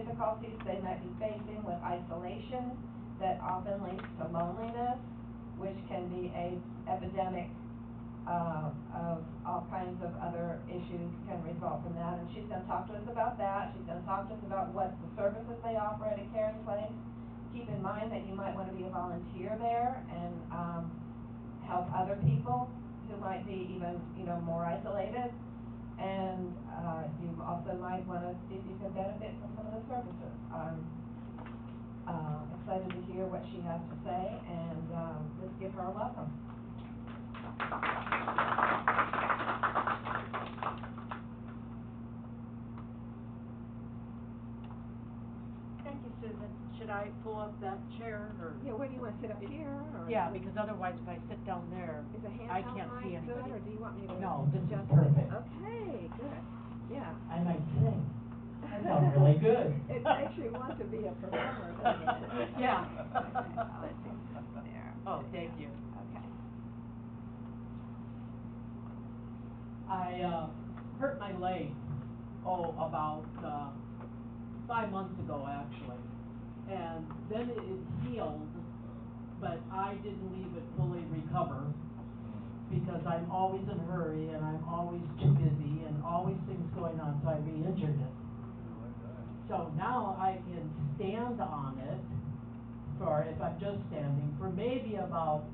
difficulties they might be facing with isolation that often leads to loneliness, which can be a epidemic of all kinds of other issues can result from that. And she's going to talk to us about that. She's going to talk to us about what the services they offer at a caring place. Keep in mind that you might want to be a volunteer there and help other people who might be even, more isolated. And you also might want to see if you can benefit from some of the services. I'm excited to hear what she has to say, and let's give her a welcome. Thank you, Susan. Should I pull up that chair, or? Yeah, where do you want to sit up here? Or yeah, because otherwise if I sit down there, is a I can't see good, anybody. or do you want me to? No, this is adjust perfect. it? Okay, good. Yeah. I might sing. I sound really good. It makes you want to be a performer, doesn't it? Yeah. Let's see. There. Oh, thank you. Okay. I hurt my leg, about 5 months ago, actually. And then it healed, but I didn't leave it fully recover because I'm always in a hurry and I'm always too busy and always things going on, so I re-injured it. So now I can stand on it for, if I'm just standing, for maybe about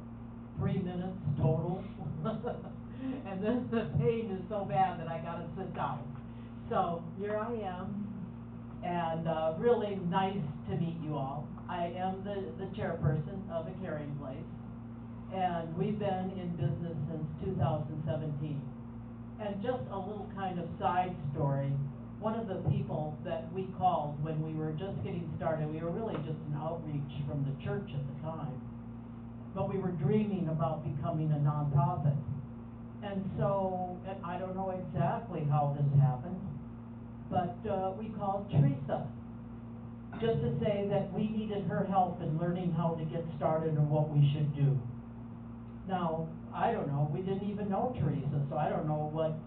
3 minutes total. And then the pain is so bad that I gotta sit down. So here I am, and really nice to meet you all. I am the chairperson of a caring place, and we've been in business since 2017. And just a little kind of side story, one of the people that we called when we were just getting started, we were really just an outreach from the church at the time, but we were dreaming about becoming a nonprofit. And so, and I don't know exactly how this happened, but we called Teresa, just to say that we needed her help in learning how to get started and what we should do. Now, I don't know, we didn't even know Teresa, so I don't know what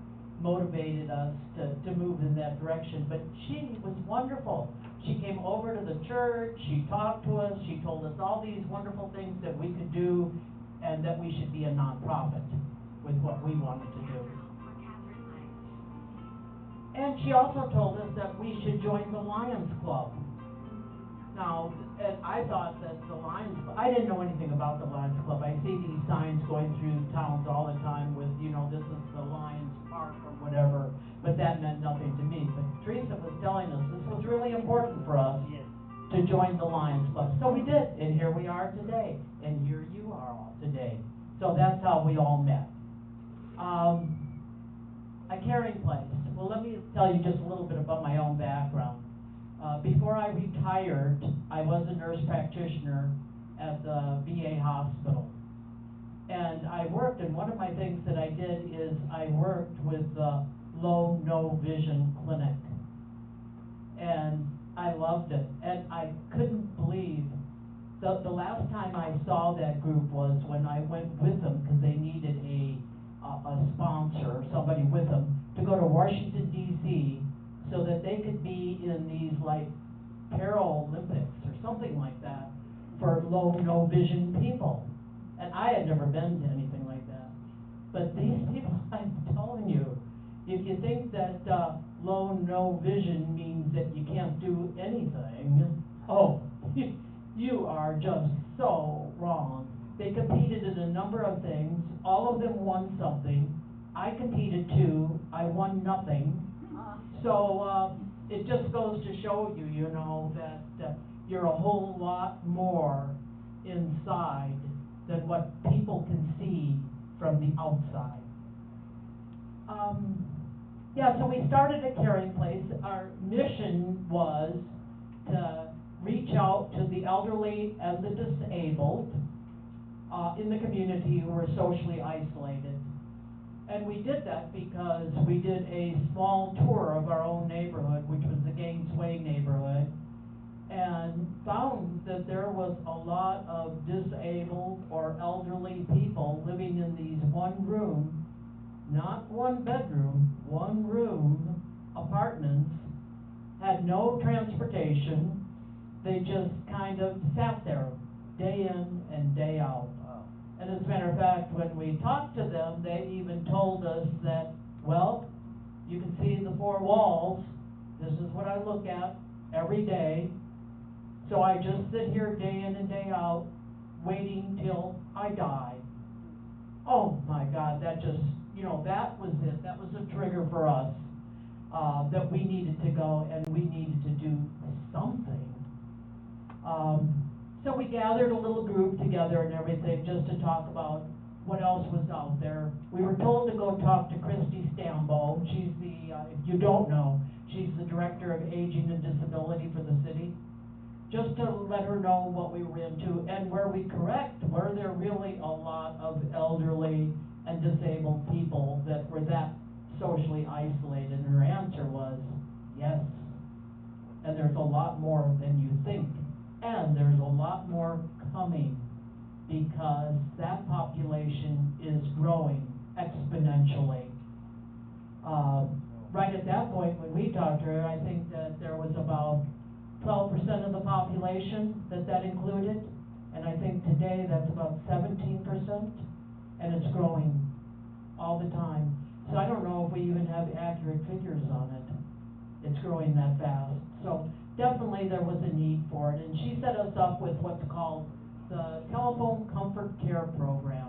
motivated us to move in that direction, but she was wonderful. She came over to the church, she talked to us, she told us all these wonderful things that we could do and that we should be a nonprofit with what we wanted to do. And she also told us that we should join the Lions Club. Now, and I thought that the Lions Club, I didn't know anything about the Lions Club. I see these signs going through towns all the time with, this is the Lions Park or whatever, but that meant nothing to me. But Teresa was telling us this was really important for us to join the Lions Club. So we did, and here we are today, and here you are all today. So that's how we all met. A caring place. Well, let me tell you just a little bit about my own background. Before I retired, I was a nurse practitioner at the VA hospital. And I worked, and one of my things that I did is I worked with the low, no vision clinic. And I loved it. And I couldn't believe, the last time I saw that group was when I went with them because they needed a sponsor or somebody with them to go to Washington, D.C. so that they could be in these like Paralympics or something like that for low, no vision people. And I had never been to anything like that. But these people, I'm telling you, if you think that low, no vision means that you can't do anything, oh, you are just so wrong. They competed in a number of things. All of them won something. I competed too. I won nothing. So it just goes to show you, that you're a whole lot more inside than what people can see from the outside. So we started a caring place. Our mission was to reach out to the elderly and the disabled in the community who were socially isolated. And we did that because we did a small tour of our own neighborhood, which was the Gainesway neighborhood, and found that there was a lot of disabled or elderly people living in these one room, not one bedroom, one room apartments had no transportation. They just kind of sat there, day in and day out. Wow. And as a matter of fact, when we talked to them, they even told us that, well, you can see the four walls. This is what I look at every day. So I just sit here day in and day out, waiting till I die. Oh my God, that just, that was it. That was a trigger for us, that we needed to go and we needed to do something. So we gathered a little group together and everything just to talk about what else was out there. We were told to go talk to Christy Stambo. She's the, if you don't know, she's the Director of Aging and Disability for the city. Just to let her know what we were into, and were we correct? Were there really a lot of elderly and disabled people that were that socially isolated? And her answer was, yes. And there's a lot more than you think. And there's a lot more coming, because that population is growing exponentially. Right at that point, when we talked to her, I think that there was about 12% of the population that included, and I think today that's about 17%, and it's growing all the time. So I don't know if we even have accurate figures on it. It's growing that fast. So definitely there was a need for it, and she set us up with what's called the Telephone Comfort Care Program.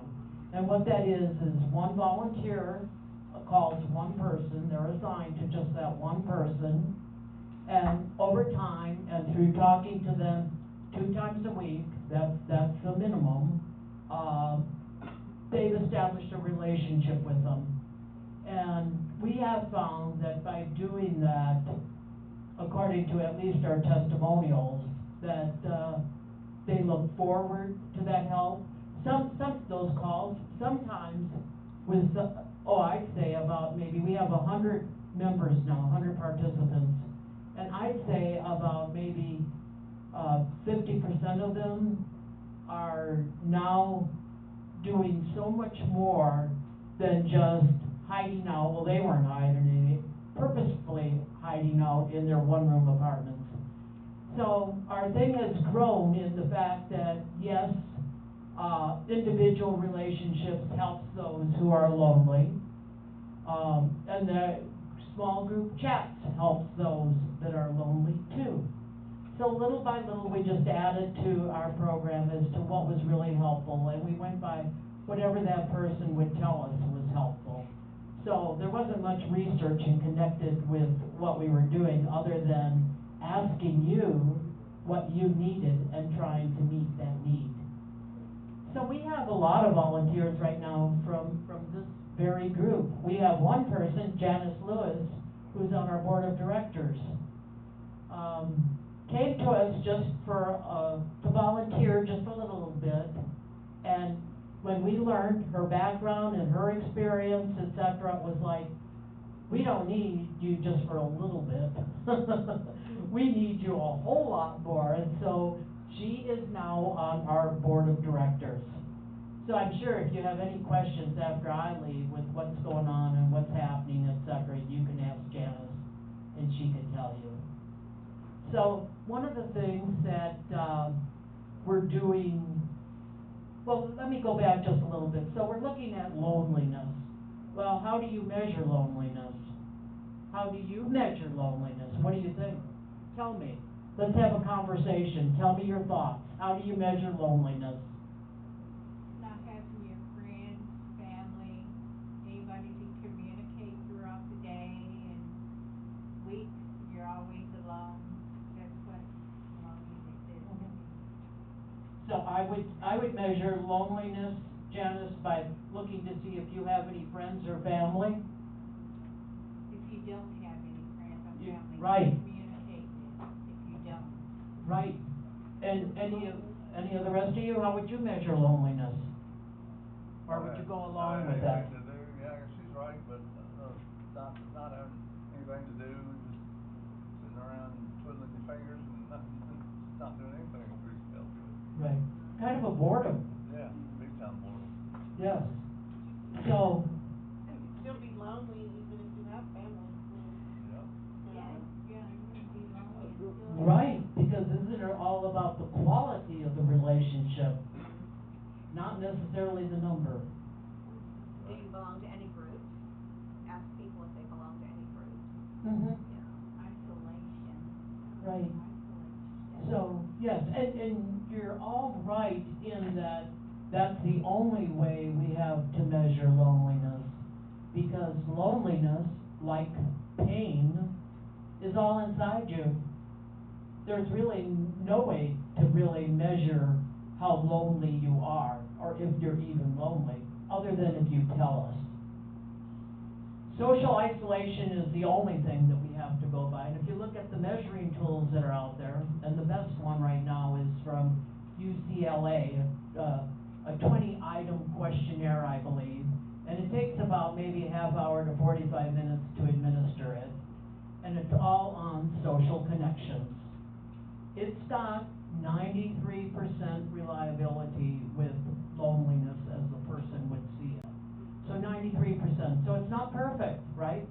And what that is one volunteer calls one person, they're assigned to just that one person, and over time, and through talking to them 2 times a week, that's the minimum, they've established a relationship with them. And we have found that by doing that, according to at least our testimonials, that they look forward to that help. Some of those calls, sometimes with, I'd say about maybe, we have 100 members now, 100 participants, and I'd say about maybe 50% of them are now doing so much more than just hiding out. Well, they weren't hiding, purposefully hiding out in their one-room apartments. So our thing has grown in the fact that, yes, individual relationships helps those who are lonely, and the small group chats helps those that are lonely too. So little by little, we just added to our program as to what was really helpful, and we went by whatever that person would tell us was helpful. So there wasn't much research and connected with what we were doing other than asking you what you needed and trying to meet that need. So we have a lot of volunteers right now from this very group. We have one person, Janice Lewis, who's on our board of directors. Came to us just for to volunteer just a little bit, and when we learned her background and her experience, etc., it was like, we don't need you just for a little bit. We need you a whole lot more, and so she is now on our board of directors. So I'm sure if you have any questions after I leave with what's going on and what's happening, etc., you can ask Janice, and she can tell you. So one of the things that we're doing, well, let me go back just a little bit. So we're looking at loneliness. Well, how do you measure loneliness? How do you measure loneliness? What do you think? Tell me. Let's have a conversation. Tell me your thoughts. How do you measure loneliness? Not having your friends, family, anybody to communicate throughout the day and weeks, you're always alone. That's what loneliness is to me. So I would measure loneliness, Janice, by looking to see if you have any friends or family. If you don't have any friends or family, Right. communicate with if you don't. Right. And any of the rest of you, how would you measure loneliness? Or would you go along with that? Anything to do, yeah, she's right, but not having anything to do, just sitting around twiddling your fingers and not doing anything with yourself. Right. Kind of a boredom. Yeah, big time boredom. Yes. So, And you'd still be lonely even if you have family. Yeah. Yeah, you about the quality of the relationship, not necessarily the number. Do you belong to any groups? Ask people if they belong to any groups. Mm-hmm. Yeah. Isolation. Right. Isolation. So, yes, and you're all right in that that's the only way we have to measure loneliness. Because loneliness, like pain, is all inside you. There's really no way to really measure how lonely you are, or if you're even lonely, other than if you tell us. Social isolation is the only thing that we have to go by. And if you look at the measuring tools that are out there, and the best one right now is from UCLA, a 20-item questionnaire, I believe, and it takes about maybe a half hour to 45 minutes to administer it, and it's all on social connections. It's got 93% reliability with loneliness as the person would see it. So 93%. So it's not perfect, right?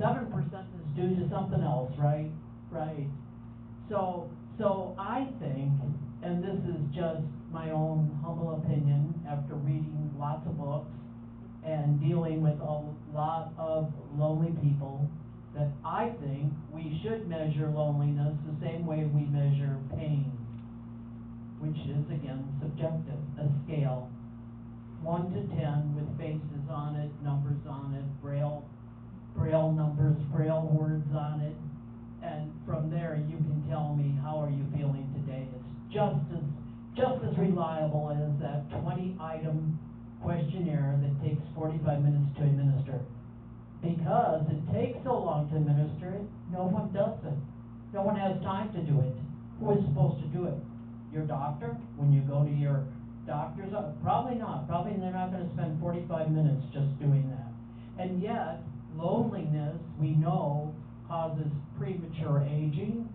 7% is due to something else, right? Right. So I think, and this is just my own humble opinion after reading lots of books and dealing with a lot of lonely people, that I think we should measure loneliness the same way we measure pain, which is, again, subjective, a scale. 1 to 10 with faces on it, numbers on it, braille numbers, braille words on it, and from there you can tell me how are you feeling today. It's just as reliable as that 20-item questionnaire that takes 45 minutes to administer. Because it takes so long to administer it, no one does it. No one has time to do it. Who is supposed to do it? Your doctor? When you go to your doctor's? Probably not. Probably they're not going to spend 45 minutes just doing that. And yet, loneliness, we know, causes premature aging.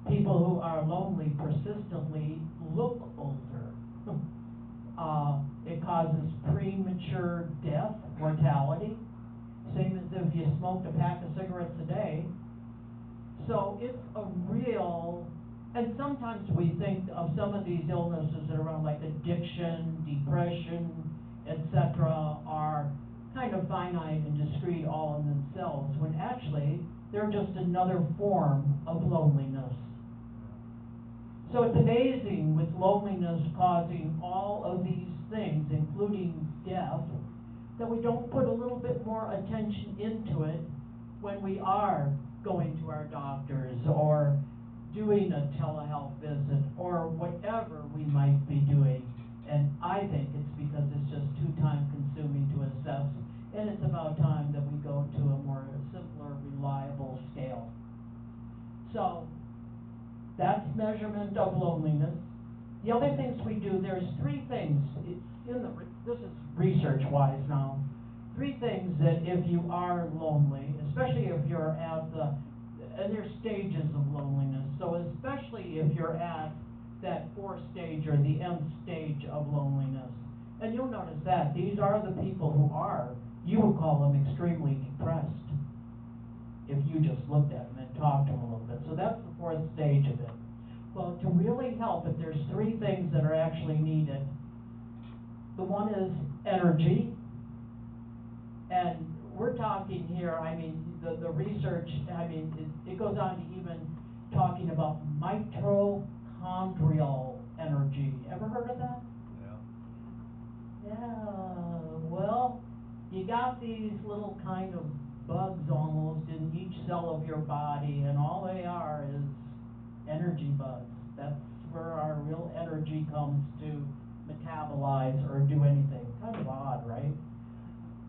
People who are lonely persistently look older. It causes premature death, mortality, same as if you smoked a pack of cigarettes a day. So it's a real, and sometimes we think of some of these illnesses that are around, like addiction, depression, etc., are kind of finite and discrete all in themselves, when actually they're just another form of loneliness. So it's amazing, with loneliness causing all of these things, including death, that we don't put a little bit more attention into it when we are going to our doctors or doing a telehealth visit or whatever we might be doing. And I think it's because it's just too time consuming to assess, and it's about time that we go to a more simpler, reliable scale. So that's measurement of loneliness. The other things we do, there's 3 things, this is research-wise now, 3 things that if you are lonely, especially if you're at and there's stages of loneliness, so especially if you're at that 4th stage or the nth stage of loneliness. And you'll notice that these are the people who are, you would call them extremely depressed, if you just looked at them and talked to them a little bit. So that's the 4th stage of it. Well, to really help it, there's 3 things that are actually needed. The one is energy, and we're talking here, I mean, the research, I mean, it goes on to even talking about mitochondrial energy. Ever heard of that? Yeah. Yeah, well, you got these little kind of bugs almost in each cell of your body, and all they are is energy bugs. That's where our real energy comes to metabolize or do anything. Kind of odd, right?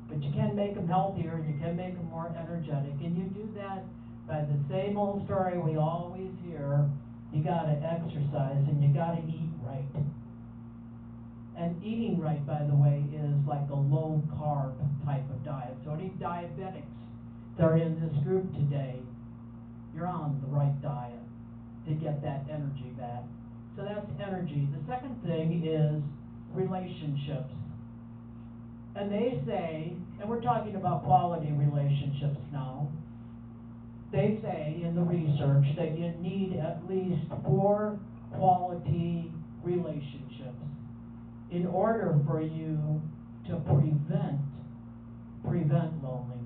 But you can make them healthier, and you can make them more energetic, and you do that by the same old story we always hear. You gotta exercise, and you gotta eat right. And eating right, by the way, is like a low-carb type of diet. So any diabetics that are in this group today, you're on the right diet to get that energy back. So that's energy. The second thing is relationships. And they say, and we're talking about quality relationships now, they say in the research that you need at least 4 quality relationships in order for you to prevent loneliness.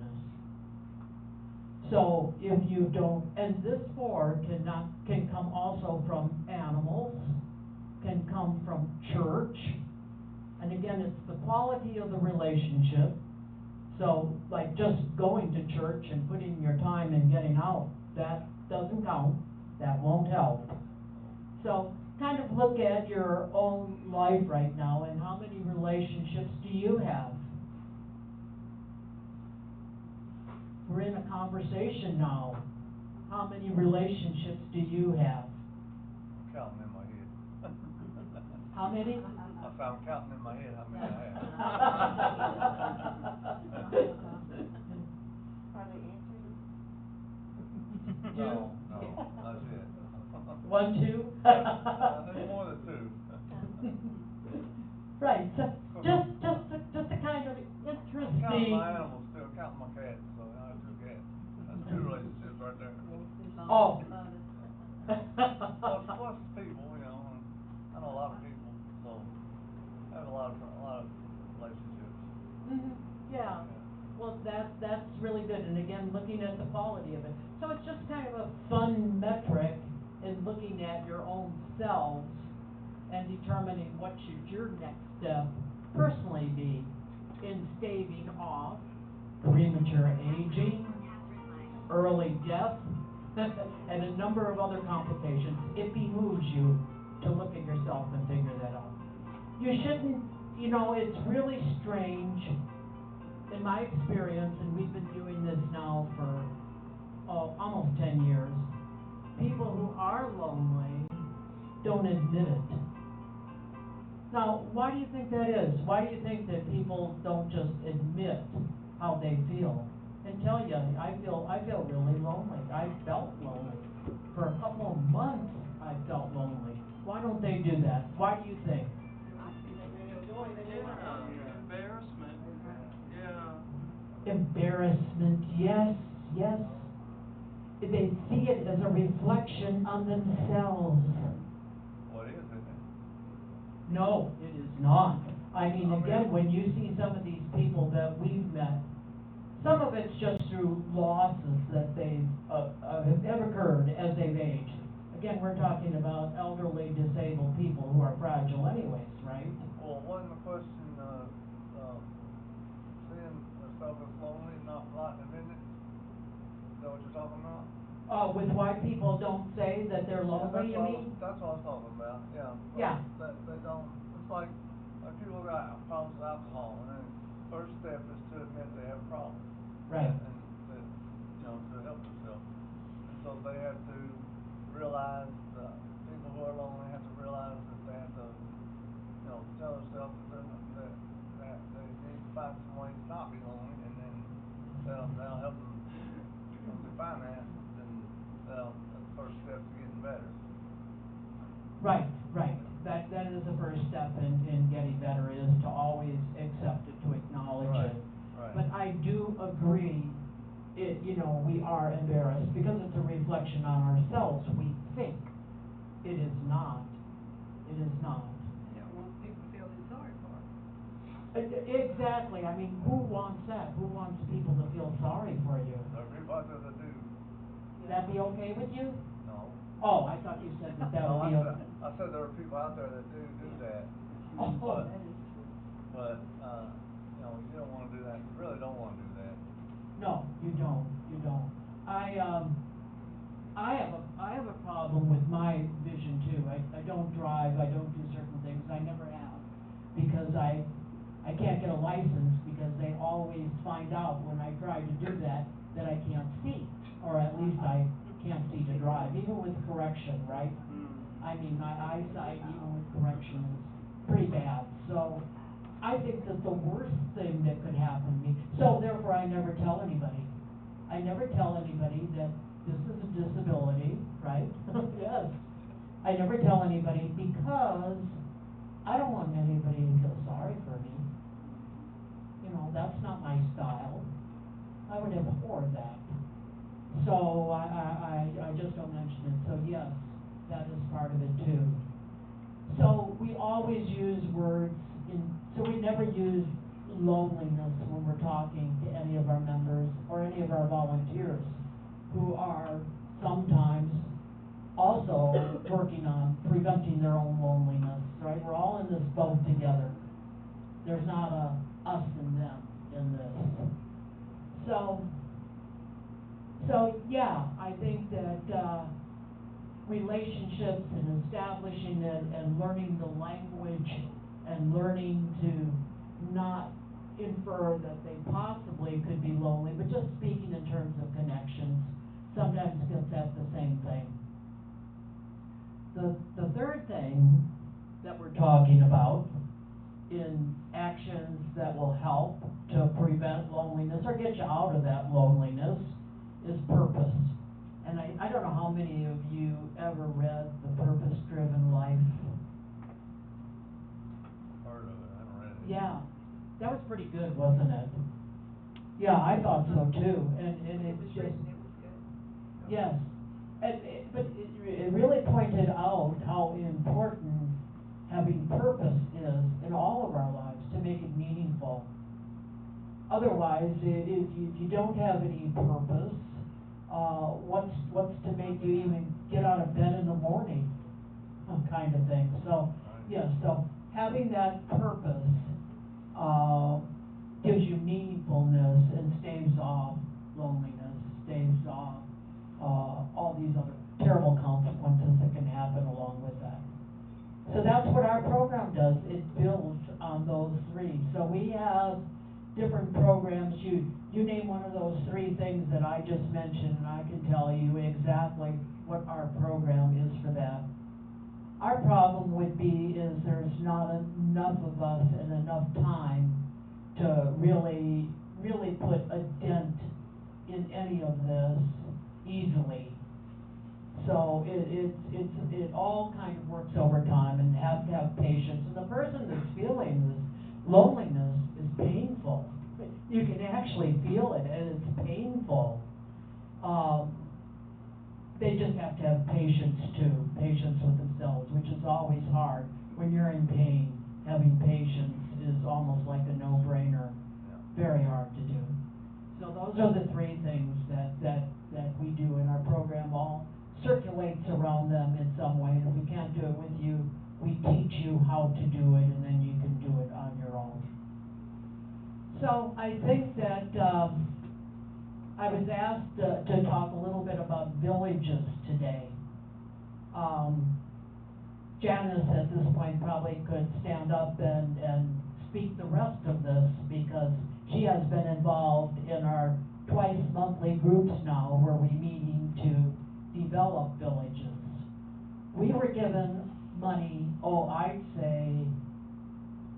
So if you don't, and this 4 can come also from animals, can come from church, and again, it's the quality of the relationship. So, like just going to church and putting your time and getting out, that doesn't count, that won't help. So, kind of look at your own life right now and how many relationships do you have? We're in a conversation now. How many relationships do you have? I'm counting in my head. How many? I'm counting in my head how many I have. Are they answering? No, not yet. 1, 2? There's more than 2. Right, so just a kind of I'm counting interesting. my animals too, I'm counting my cats, so I have 2 cats. That's 2 relationships right there. Oh. Plus people, you know, and I know a lot of people, so I have a lot of relationships. Yeah, well, that's really good, and again, looking at the quality of it. So it's just kind of a fun metric in looking at your own selves and determining what should your next step personally be in staving off premature aging, early death, and a number of other complications. It behooves you to look at yourself and figure that out. You shouldn't, you know, it's really strange, in my experience, and we've been doing this now for almost 10 years, people who are lonely don't admit it. Now, why do you think that is? Why do you think that people don't just admit how they feel and tell you, I feel really lonely. I felt lonely. For a couple of months, I felt lonely. Why don't they do that? Why do you think? Embarrassment. Yeah. Embarrassment, yes. They see it as a reflection on themselves. What is it? No, it is not. I mean, again, when you see some of these people that we've met, some of it's just through losses that they've have occurred as they've aged. Again, we're talking about elderly, disabled people who are fragile anyways, right? Well, wasn't the question, seeing yourself as lonely, not admitting it? Is that what you're talking about? With why people don't say that they're lonely, you mean? That's what I was talking about, yeah. Yeah. That they don't, it's like people got problems with alcohol, and then first step is to admit they have a problem. Right. And to, you know, to help themselves. And so they have to realize, people who are lonely have to realize that they have to, you know, tell themselves that they need to find some way to not be lonely, and then that'll help them. Once they find that, then that's the first step to getting better. Right. That is the first step in getting better, is to always accept it, to acknowledge it. Right. But I do agree, we are embarrassed because it's a reflection on ourselves. We think it is not. It is not. You don't want people feeling sorry for us. Exactly. I mean, who wants that? Who wants people to feel sorry for you? There are people out there that do. That be okay with you? No. Oh, I thought you said that No, would be okay. I said there are people out there that do that. Oh. But, you know, you don't wanna do that, you really don't wanna do that. No, you don't. I have a problem with my vision too. I don't drive, I don't do certain things, I never have. Because I can't get a license because they always find out when I try to do that I can't see. Or at least I can't see to drive, even with correction, right? I mean, my eyesight, even with correction, is pretty bad. So I think that the worst thing that could happen to me, so therefore I never tell anybody. I never tell anybody that this is a disability, right? Yes. I never tell anybody because I don't want anybody to feel sorry for me. You know, that's not my style. I would abhor that. So I part of it too. So we always use words so we never use loneliness when we're talking to any of our members or any of our volunteers who are sometimes also working on preventing their own loneliness, right? We're all in this boat together. There's not a us and them in this. So yeah, I think that relationships and establishing it and learning the language and learning to not infer that they possibly could be lonely, but just speaking in terms of connections sometimes gets at the same thing. The third thing that we're talking about in actions that will help to prevent loneliness or get you out of that loneliness is purpose. And I don't know how many of you ever read The Purpose-Driven Life. Part of it, I haven't read it. Yeah, that was pretty good, wasn't it? Yeah, I thought so too, and It it's was just, written, it was good. yes. But it really pointed out how important having purpose is in all of our lives to make it meaningful. Otherwise, if you don't have any purpose, what's to make you even get out of bed in the morning, kind of thing. So, yes, so having that purpose gives you meaningfulness and staves off loneliness, staves off all these other terrible consequences that can happen along with that. So that's what our program does. It builds on those three. So we have different programs. You name one of those three things that I just mentioned, and I can tell you exactly what our program is for that. Our problem would be is there's not enough of us and enough time to really put a dent in any of this easily. So it all kind of works over time and have to have patience. And the person that's feeling this loneliness is painful. You can actually feel it, and it's painful. They just have to have patience too, patience with themselves, which is always hard. When you're in pain, having patience is almost like a no-brainer, very hard to do. So those are the three things that we do in our program. All circulates around them in some way, and if we can't do it with you, we teach you how to do it, and then you can do it on your own. So I think that I was asked to talk a little bit about villages today. Janice at this point probably could stand up and speak the rest of this because she has been involved in our twice monthly groups now where we're meeting to develop villages. We were given money, I'd say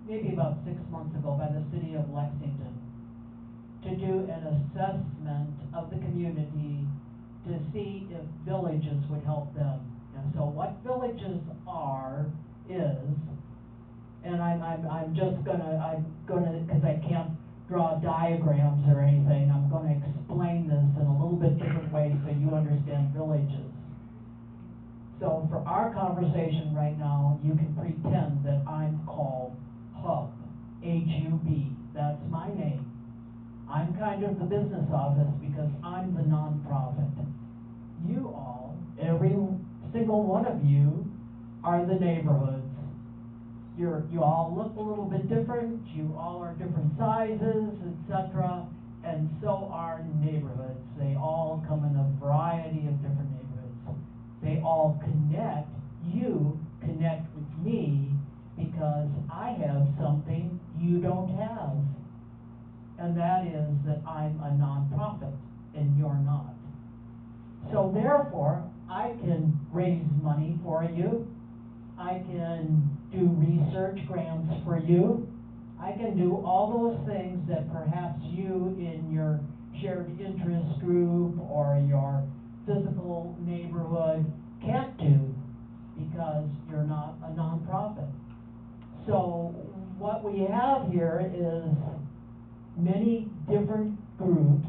maybe about 6 months ago by the city of Lexington to do an assessment of the community to see if villages would help them. And so what villages is, and I'm gonna, because I can't draw diagrams or anything, I'm gonna explain this in a little bit different way so you understand villages. So for our conversation right now, you can pretend that I'm called Hub, H-U-B, that's my name. I'm kind of the business office because I'm the nonprofit. You all, every single one of you, are the neighborhoods. You all look a little bit different, you all are different sizes, etc., and so are neighborhoods. They all come in a variety of different neighborhoods. They all connect, you connect with me because I have something you don't have. And that is that I'm a nonprofit and you're not. So therefore, I can raise money for you. I can do research grants for you. I can do all those things that perhaps you in your shared interest group or your physical neighborhood can't do because you're not a nonprofit. So what we have here is many different groups.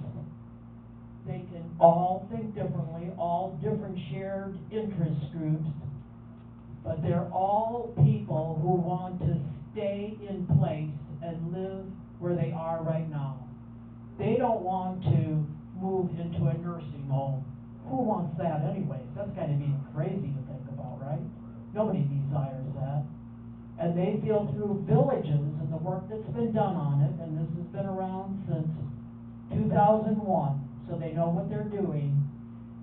They can all think differently, all different shared interest groups but they're all people who want to stay in place and live where they are right now. They don't want to move into a nursing home. Who wants that anyways? That's kind of even crazy to think about, right? Nobody desires that. And they feel through villages and the work that's been done on it, and this has been around since 2001, so they know what they're doing,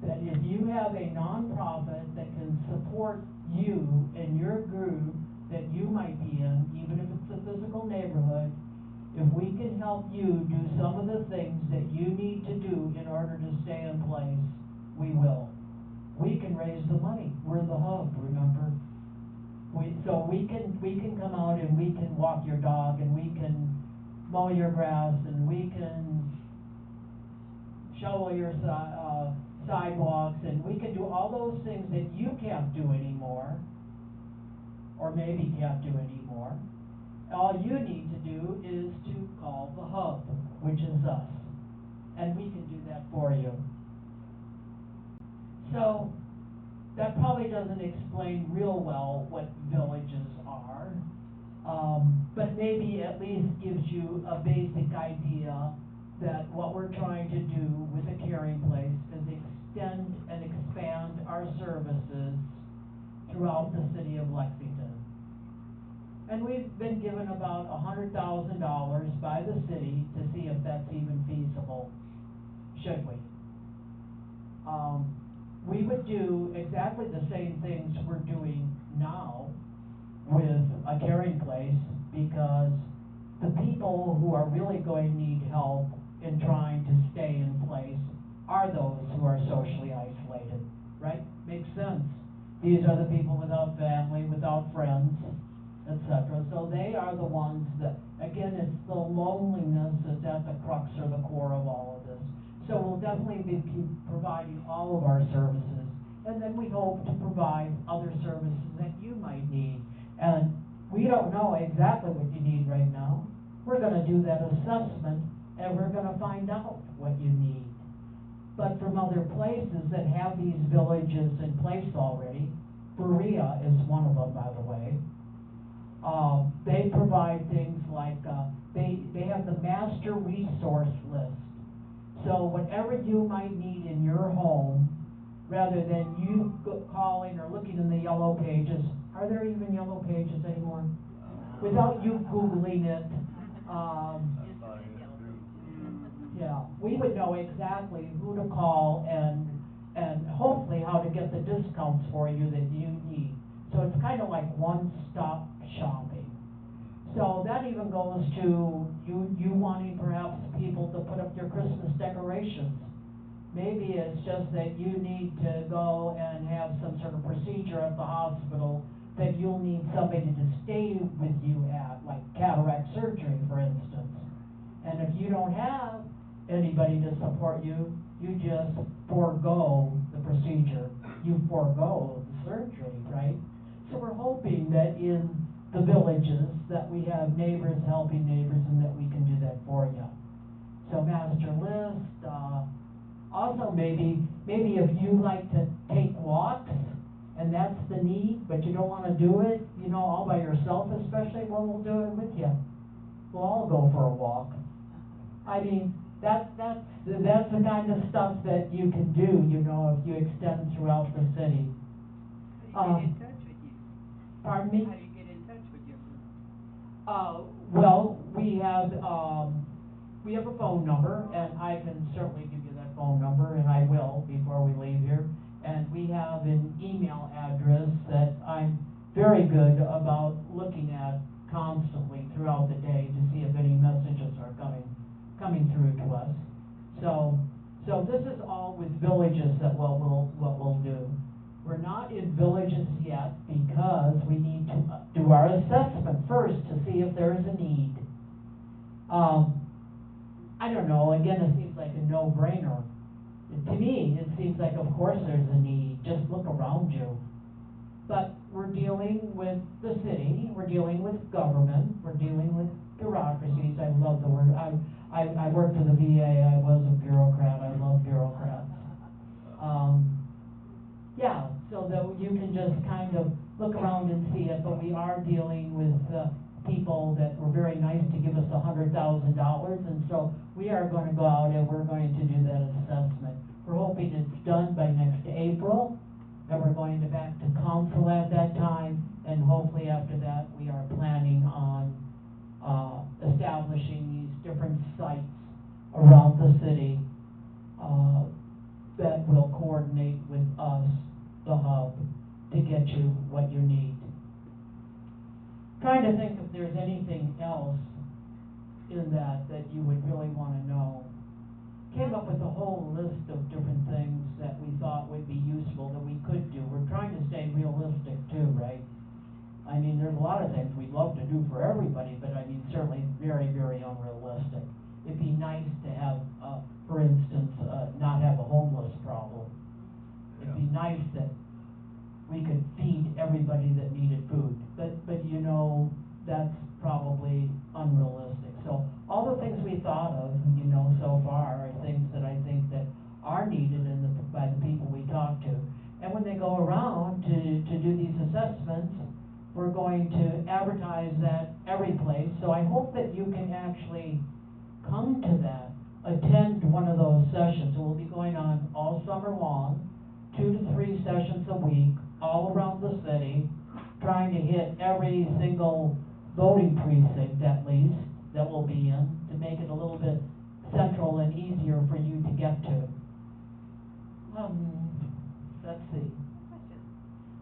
that if you have a nonprofit that can support you and your group that you might be in, even if it's a physical neighborhood, if we can help you do some of the things that you need to do in order to stay in place, we will. We can raise the money. We're the hub, remember? So we can come out and we can walk your dog and we can mow your grass and we can shovel your sidewalks and we can do all those things that you can't do anymore, or maybe can't do anymore. All you need to do is to call the hub, which is us, and we can do that for you. So that probably doesn't explain real well what villages are, but maybe at least gives you a basic idea that what we're trying to do with a caring place is extend and expand our services throughout the city of Lexington. And we've been given about $100,000 by the city to see if that's even feasible, should we? We would do exactly the same things we're doing now with a caring place, because the people who are really going to need help in trying to stay in place are those who are socially isolated, right? Makes sense. These are the people without family, without friends, etc. So they are the ones that, again, it's the loneliness that's at the crux or the core of all of this. So we'll definitely be providing all of our services, and then we hope to provide other services that you might need. And we don't know exactly what you need right now. We're going to do that assessment, and we're going to find out what you need. But from other places that have these villages in place already, Berea is one of them, by the way. They provide things like, they have the master resource list. So whatever you might need in your home, rather than you calling or looking in the yellow pages, are there even yellow pages anymore? Without you Googling it, yeah, we would know exactly who to call and hopefully how to get the discounts for you that you need. So it's kind of like one-stop shopping. So that even goes to you wanting perhaps people to put up your Christmas decorations. Maybe it's just that you need to go and have some sort of procedure at the hospital that you'll need somebody to stay with you at, like cataract surgery, for instance. And if you don't have anybody to support you, you just forego the procedure. You forego the surgery, right? So we're hoping that in the villages that we have neighbors helping neighbors and that we can do that for you. So master list, also maybe if you like to take walks and that's the need, but you don't want to do it, you know, all by yourself especially, well, we'll do it with you. We'll all go for a walk. I mean, that's the kind of stuff that you can do, you know, if you extend throughout the city. How do you get in touch with you? Pardon me? How do you get in touch with your group? Well, we have a phone number, and I can certainly give you that phone number, and I will before we leave here. And we have an email address that I'm very good about looking at constantly throughout the day to see if any messages are coming through to us. So this is all with villages that what we'll do. We're not in villages yet because we need to do our assessment first to see if there is a need. I don't know, again, it seems like a no-brainer. To me, it seems like, of course there's a need, just look around you. But we're dealing with the city, we're dealing with government, we're dealing with bureaucracies. I love the word. I worked for the VA, I was a bureaucrat, I love bureaucrats. Yeah, so that you can just kind of look around and see it, but we are dealing with, people that were very nice to give us $100,000, and so we are gonna go out and we're going to do that assessment. We're hoping it's done by next April, and we're going to back to council at that time, and hopefully after that, we are planning on, establishing these different sites around the city, that will coordinate with us, the hub, to get you what you need. Trying to think if there's anything else in that you would really wanna know. Came up with a whole list of different things that we thought would be useful that we could do. We're trying to stay realistic too, right? I mean, there's a lot of things we'd love to do for everybody, but I mean, certainly very, very unrealistic. It'd be nice to have, for instance, not have a homeless problem. It'd be nice that we could feed everybody that needed food, but you know, that's probably unrealistic. So all the things we thought of, you know, so far are things that I think that are needed by the people we talk to. And when they go around to do these assessments, we're going to advertise that every place. So I hope that you can actually come to that, attend one of those sessions. It will be going on all summer long, 2 to 3 sessions a week, all around the city, trying to hit every single voting precinct at least that we'll be in, to make it a little bit central and easier for you to get to. Let's see. Question,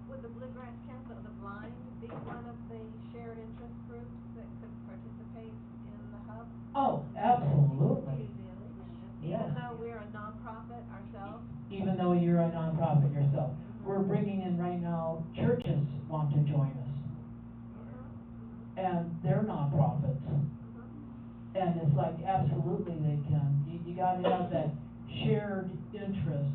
would the Bluegrass Council of the Blind be one of the shared interest groups that could participate in the hub? Oh, absolutely. Yes. Even though we're a nonprofit ourselves? Even though you're a nonprofit yourself. We're bringing in right now, churches want to join us. And they're nonprofits. And it's like, absolutely they can. You gotta have that shared interest.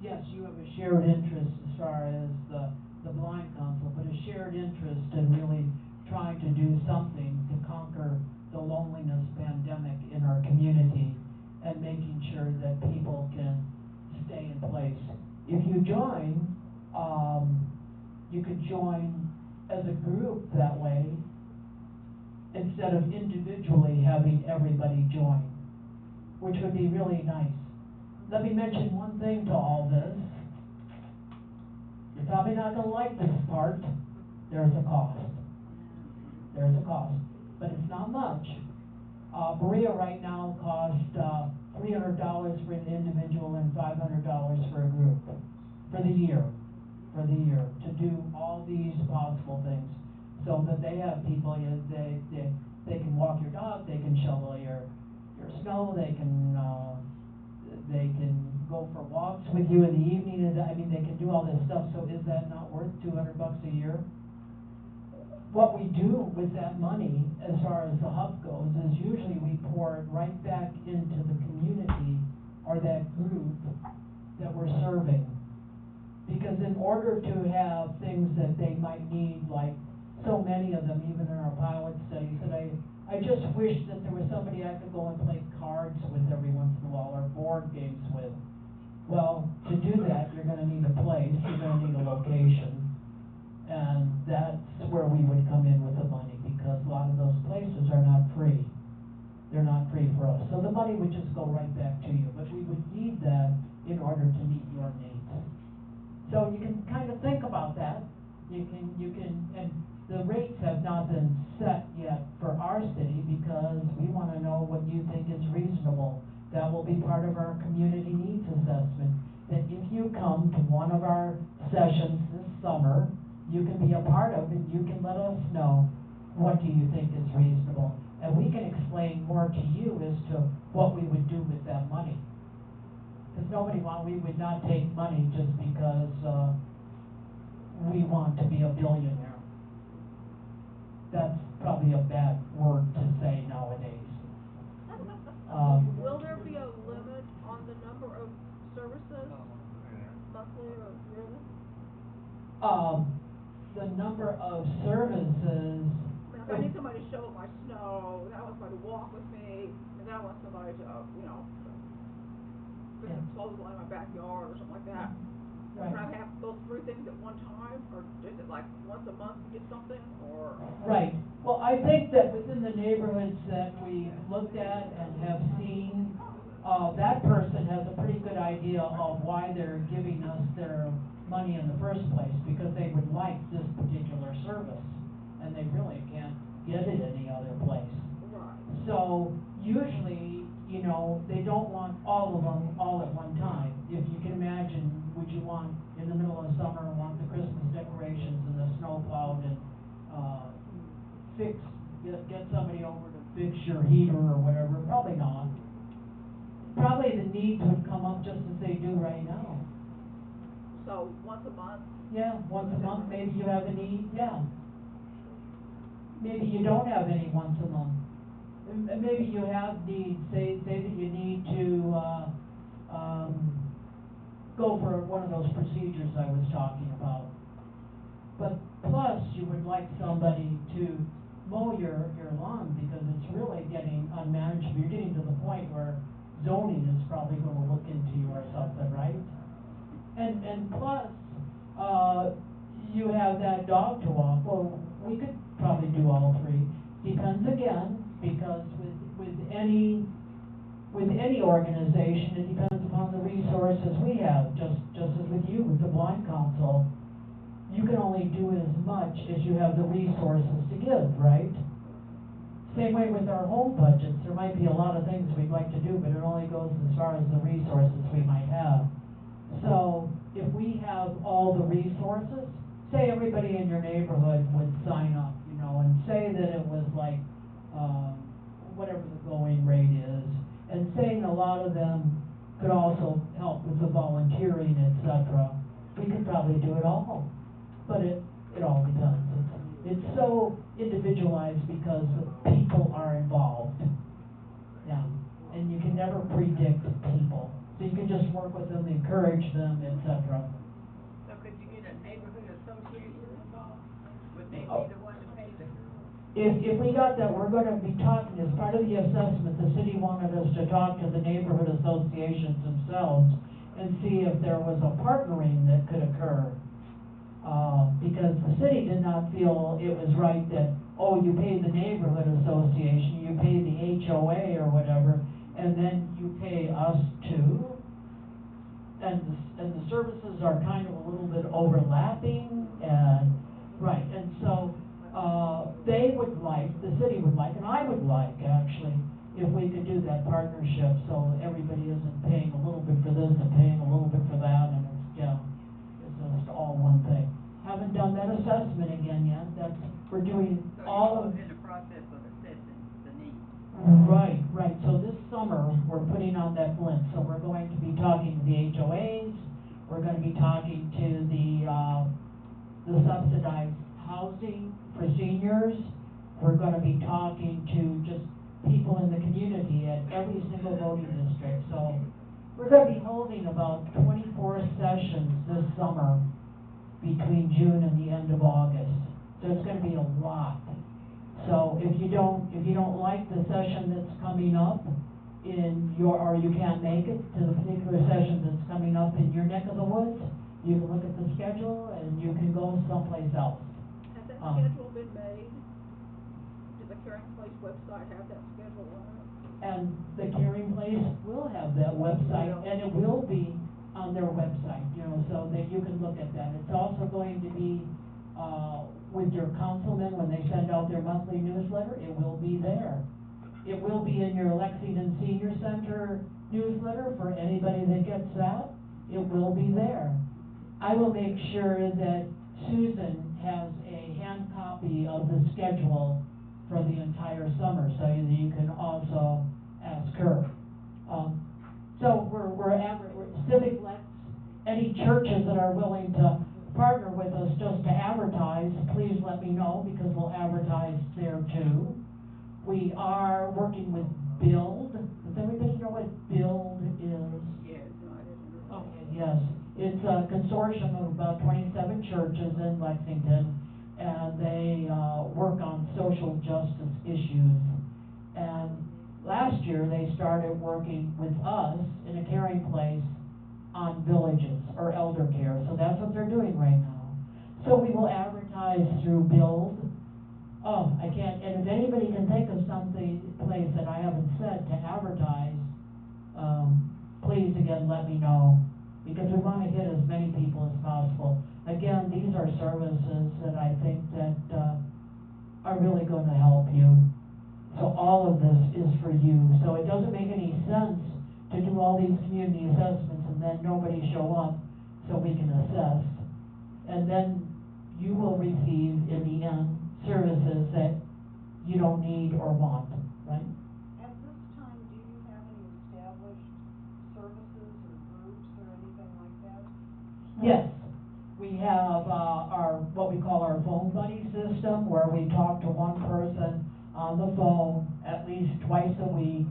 Yes, you have a shared interest as far as the blind council, but a shared interest in really trying to do something to conquer the loneliness pandemic in our community and making sure that people can stay in place. If you join, you could join as a group that way, instead of individually having everybody join, which would be really nice. Let me mention one thing to all this. You're probably not gonna like this part. There's a cost. There's a cost, but it's not much. Berea right now costs $300 for an individual and $500 for a group for the year, to do all these possible things, so that they have people. They can walk your dog, they can shovel your snow, they can go for walks with you in the evening. And I mean, they can do all this stuff. So is that not worth $200 a year? What we do with that money, as far as the hub goes, is usually we pour it right back into the community or that group that we're serving. Because in order to have things that they might need, like so many of them, even in our pilot studies, that I just wish that there was somebody I could go and play cards with every once in a while, or board games with. Well, to do that, you're gonna need a place, you're gonna need a location. And that's where we would come in with the money, because a lot of those places are not free. They're not free for us. So the money would just go right back to you, but we would need that in order to meet your needs. So you can kind of think about that. You can, and the rates have not been set yet for our city, because we want to know what you think is reasonable. That will be part of our community needs assessment. That if you come to one of our sessions this summer, you can be a part of it, you can let us know what do you think is reasonable. And we can explain more to you as to what we would do with that money. Because we would not take money just because we want to be a billionaire. That's probably a bad word to say nowadays. Will there be a limit on the number of services, monthly or yearly? The number of services. If I need somebody to shovel my snow, then I want somebody to walk with me, and then I want somebody to, put some clothes in my backyard or something like that. Right. Try to have those three things at one time, or is it like once a month you get something, or? Right. Well, I think that within the neighborhoods that we looked at and have seen, that person has a pretty good idea of why they're giving us their money in the first place, because they would like this particular service, and they really can't get it any other place. Right. So usually, you know, they don't want all of them all at one time. If you can imagine, would you want, in the middle of summer, want the Christmas decorations and the snow plowed and, get somebody over to fix your heater or whatever? Probably not. Probably the needs would come up just as they do right now. So, once a month? Yeah, once a month, maybe you have a need, yeah. Maybe you don't have any once a month. Maybe you have needs, say that you need to, go for one of those procedures I was talking about. But plus, you would like somebody to mow your lawn, because it's really getting unmanageable. You're getting to the point where zoning is probably gonna look into you or something, right? And plus, you have that dog to walk. Well, we could probably do all three. Depends again, because with any organization, it depends upon the resources we have, just as with you, with the Blind Council. You can only do as much as you have the resources to give, right? Same way with our home budgets. There might be a lot of things we'd like to do, but it only goes as far as the resources we might have. So if we have all the resources, say everybody in your neighborhood would sign up, you know, and say that it was like, whatever the going rate is, and saying a lot of them could also help with the volunteering, etc. We could probably do it all, but it all depends. It's so individualized because the people are involved. Yeah, and you can never predict people, so you can just work with them, encourage them, etc. So could you get a neighborhood association involved? Would they Oh. be the one to pay the? If we got that, we're gonna be talking, as part of the assessment, the city wanted us to talk to the neighborhood associations themselves and see if there was a partnering that could occur. Because the city did not feel it was right that, oh, you pay the neighborhood association, you pay the HOA or whatever, and then you pay us too. And the services are kind of a little bit overlapping, and, right, and so, they would like, the city would like, and I would like, actually, if we could do that partnership, so everybody isn't paying a little bit for this and paying a little bit for that, and it's, yeah, it's just all one thing. Haven't done that assessment again yet, we're doing So all of. you're in the process of assessing the need. Right, so this summer, we're putting on that blend, so we're going to be talking to the HOAs, we're gonna be talking to the subsidized housing for seniors, we're gonna be talking to just people in the community at every single voting district, so we're gonna be holding about 24 sessions this summer between June and the end of August, so it's gonna be a lot. So if you don't like the session that's coming up or you can't make it to the particular session that's coming up in your neck of the woods, you can look at the schedule and you can go someplace else. Has that schedule been made? Does the Caring Place website have that schedule on it? And the Caring Place will have that website, and it will be on their website, you know, so that you can look at that. It's also going to be, with your councilmen, when they send out their monthly newsletter, it will be there. It will be in your Lexington Senior Center newsletter for anybody that gets that. It will be there. I will make sure that Susan has a hand copy of the schedule for the entire summer, so that you can also ask her. So we're Civic Lex, any churches that are willing to partner with us just to advertise, please let me know, because we'll advertise there too. We are working with Build. Does everybody know what Build is? Yes. Okay, yes. It's a consortium of about 27 churches in Lexington, and they work on social justice issues. And last year, they started working with us in a Caring Place on villages or elder foster care, so that's what they're doing right now. So we will advertise through Build. Oh, I can't, and if anybody can think of something, place that I haven't said to advertise, please again, let me know, because we wanna hit as many people as possible. Again, these are services that I think that, are really gonna help you. So all of this is for you, so it doesn't make any sense to do all these community assessments and then nobody show up so we can assess. And then you will receive, in the end, services that you don't need or want, right? At this time, do you have any established services or groups or anything like that? Yes, we have, our, what we call our phone buddy system, where we talk to one person on the phone at least twice a week.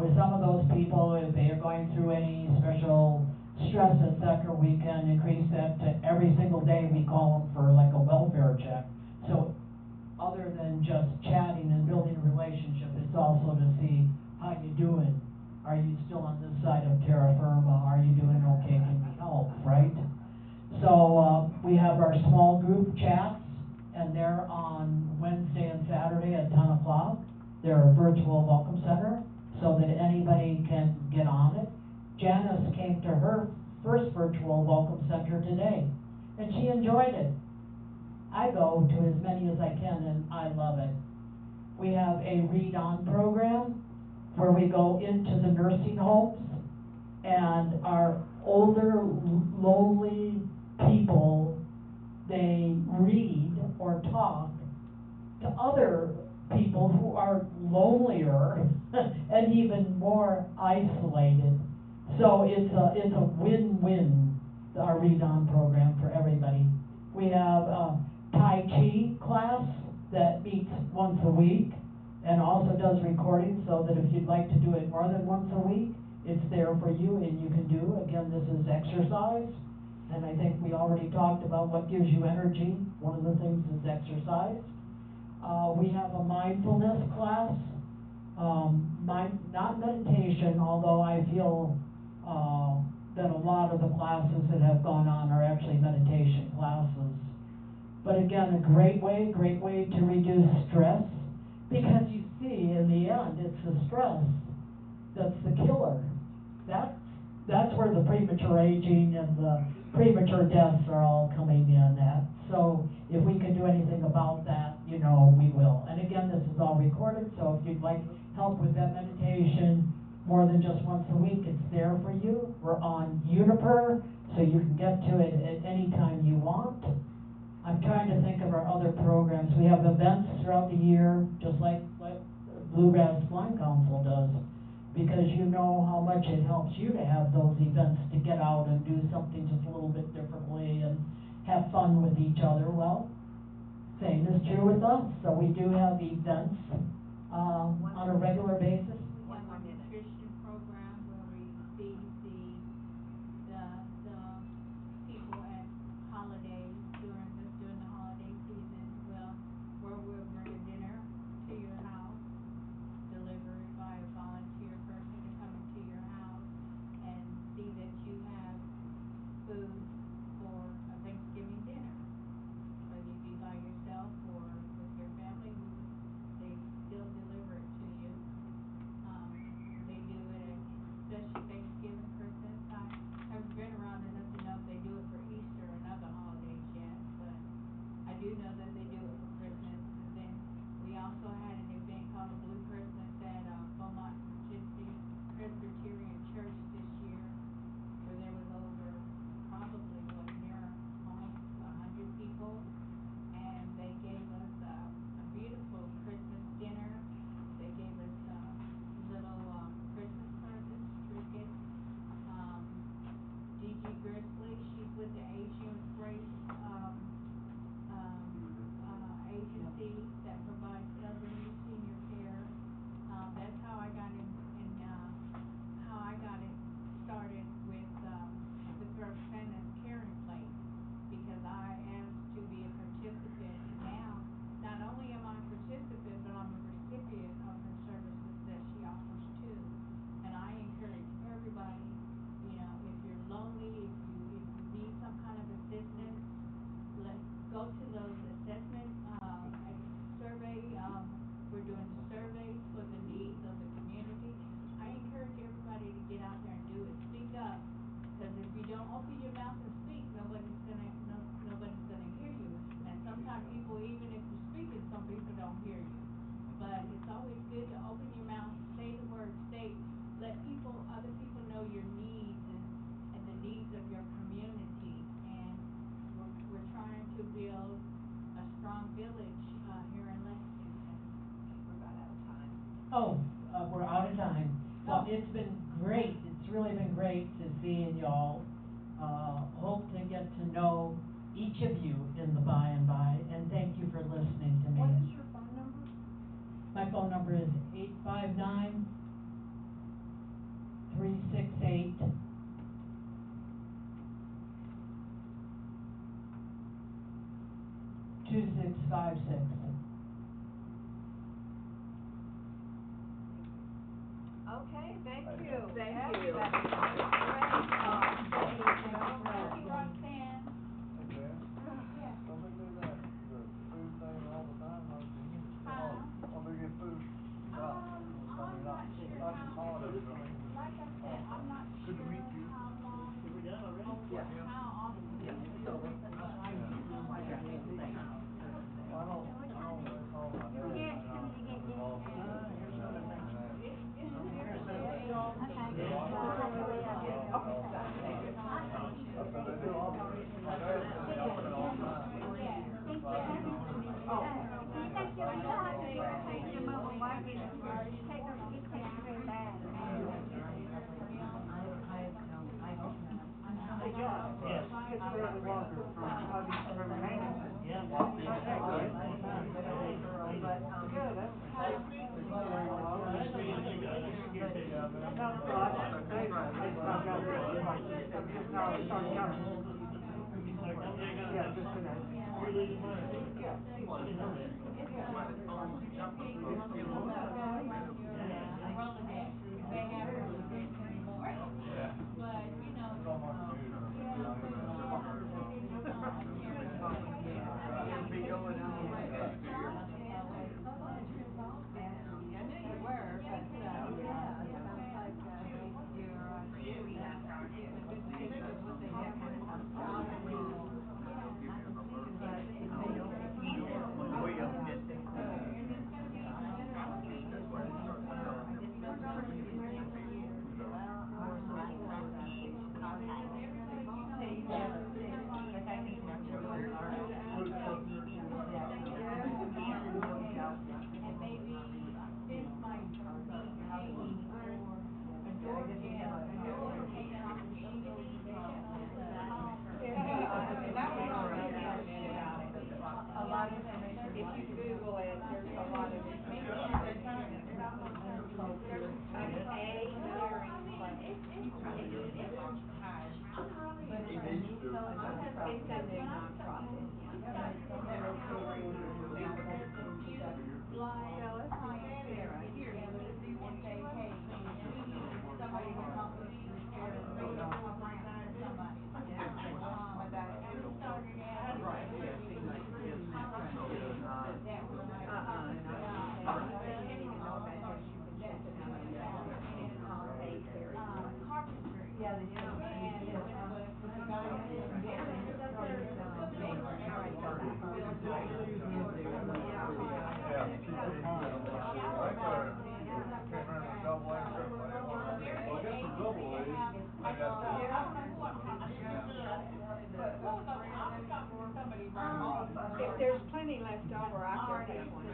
With some of those people, if they are going through any special stress, et cetera, we can increase that to every single day we call them for like a welfare check. So, other than just chatting and building a relationship, it's also to see how you doing. Are you still on this side of terra firma? Are you doing okay? Can we help, right? So, we have our small group chats, and they're on Wednesday and Saturday at 10 o'clock. They're a virtual welcome center, so that anybody can get on it. Janice came to her first virtual welcome center today, and she enjoyed it. I go to as many as I can, and I love it. We have a read-on program, where we go into the nursing homes, and our older, lonely people, they read or talk to other people who are lonelier and even more isolated. So it's a win-win, our read-on program for everybody. We have a Tai Chi class that meets once a week and also does recording, so that if you'd like to do it more than once a week, it's there for you and you can do. Again, this is exercise, and I think we already talked about what gives you energy. One of the things is exercise. We have a mindfulness class, not meditation, although I feel that a lot of the classes that have gone on are actually meditation classes. But again, a great way to reduce stress, because you see, in the end, it's the stress that's the killer. That's where the premature aging and the premature deaths are all coming in at. So if we can do anything about that, we will. And again, this is all recorded, so if you'd like help with that meditation more than just once a week, it's there for you. We're on Uniper, so you can get to it at any time you want. I'm trying to think of our other programs. We have events throughout the year, just like Bluegrass Blind Council does, because you know how much it helps you to have those events, to get out and do something just a little bit differently and have fun with each other. Well, same is true with us. So we do have events on a regular basis. We have a nutrition program where we feed the people at holidays, during the holiday season. Where we'll bring a dinner to your house, delivered by a volunteer person to come into your house and see that you have food for a Thanksgiving dinner. Whether you be by yourself or with your family, they still deliver it to you. They do it at especially Thanksgiving, Christmas. I haven't been around enough to know if they do it for Easter and other holidays yet, but I do know that they do it for Christmas. And then we also had an event called a Blue Christmas at Beaumont Presbyterian Church this year, where there was over probably near almost 100 people, and they gave us a beautiful Christmas dinner. They gave us little Christmas presents, trinkets. Gigi Grizzly, she's with the Asian Grace agency that provides elderly senior care. That's how I got how I got it started with Roxanne's Caring Place, because I asked to be a participant, and now not only am I a participant, but I'm a recipient of her services that she offers too. And I encourage everybody, if you're lonely, if you need open your mouth and speak, nobody's gonna hear you. And sometimes people, even if you're speaking, some people don't hear you. But it's always good to open your mouth, say the word, let other people know your needs and the needs of your community. And we're trying to build a strong village, here in Lexington. We're about out of time. Oh, we're out of time. So it's been great, it's really been great to see y'all. Hope to get to know each of you in the by and by, and thank you for listening to me. What is your phone number? My phone number is 859-368-2656. Okay, thank you. Thank Yes, you. that was great. Thank you, Roxanne. Okay. Yeah. Don't they do that, the food thing all the time, don't they? Or they get food shops? I'm not sure Not just how, holidays, I mean. like I said, I'm not Good to sure meet you. how long, Yeah. how often they do it, but I do know that they do it. I don't recall my dad. Involved in that. They do all, my dad said they open it all the time. Yes, it's really Walker from Huggies River Haven. Yeah. Yeah, just today. But, you know, It's almost new. Be going out. I knew you were, but, yeah, it sounds like, you're, getting a good picture of what they have kind of some job and and maybe this might be maybe a door handing out shingles, That was on the internet about it. A lot of information, if you Google it, there's a lot of information. There's an A clearing place. But it's a new nonprofit. If there's plenty left over, I can take one.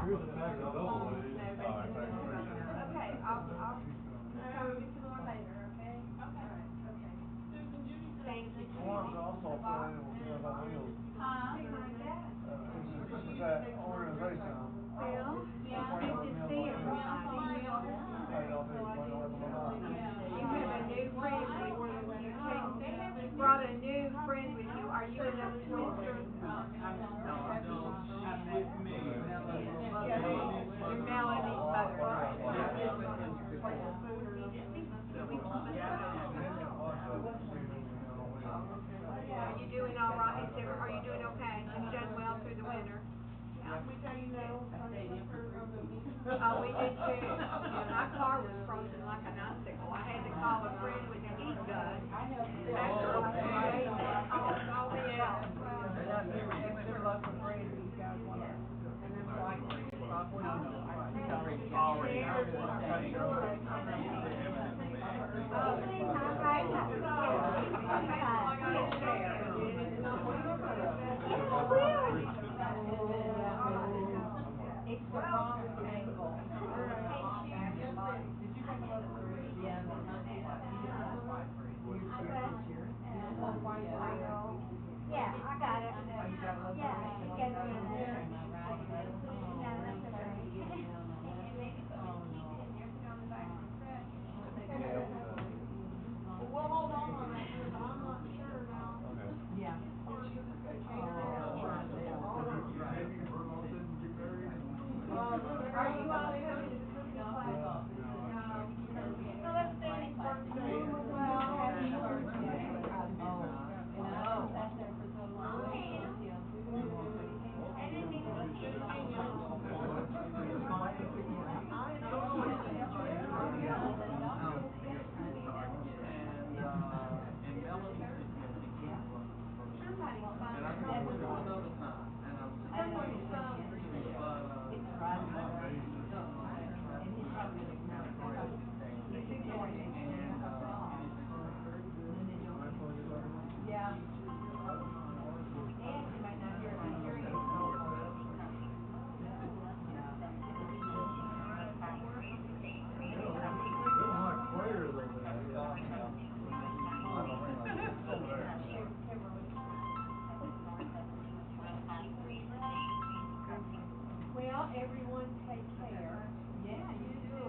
Here's a pack of double A's. Okay, I'll come get some more later, okay? Thank you. I wanted to also fill in with Meals on Wheels. Is that organization? Phil, Yeah. good to see everybody. They don't do money with them or not. You have a new friend with you, you brought a new friend with you, are you another Twister? I'm with me. Yeah, my car was frozen like an icicle. I had to call a friend with a heat gun. After I sprayed that all the out. There's lots of brands these guys want. And then like, It's the wrong angle. Yeah, I got it. Yeah, she gave me a letter. Yeah, that's a very. Well, hold on, because I'm not sure now. Yeah. Are you all coming to the class? No. So let's stay in birthday. Well, happy birthday. Yeah. And you might not hear it on here. Well, everyone take care. Yeah, you do.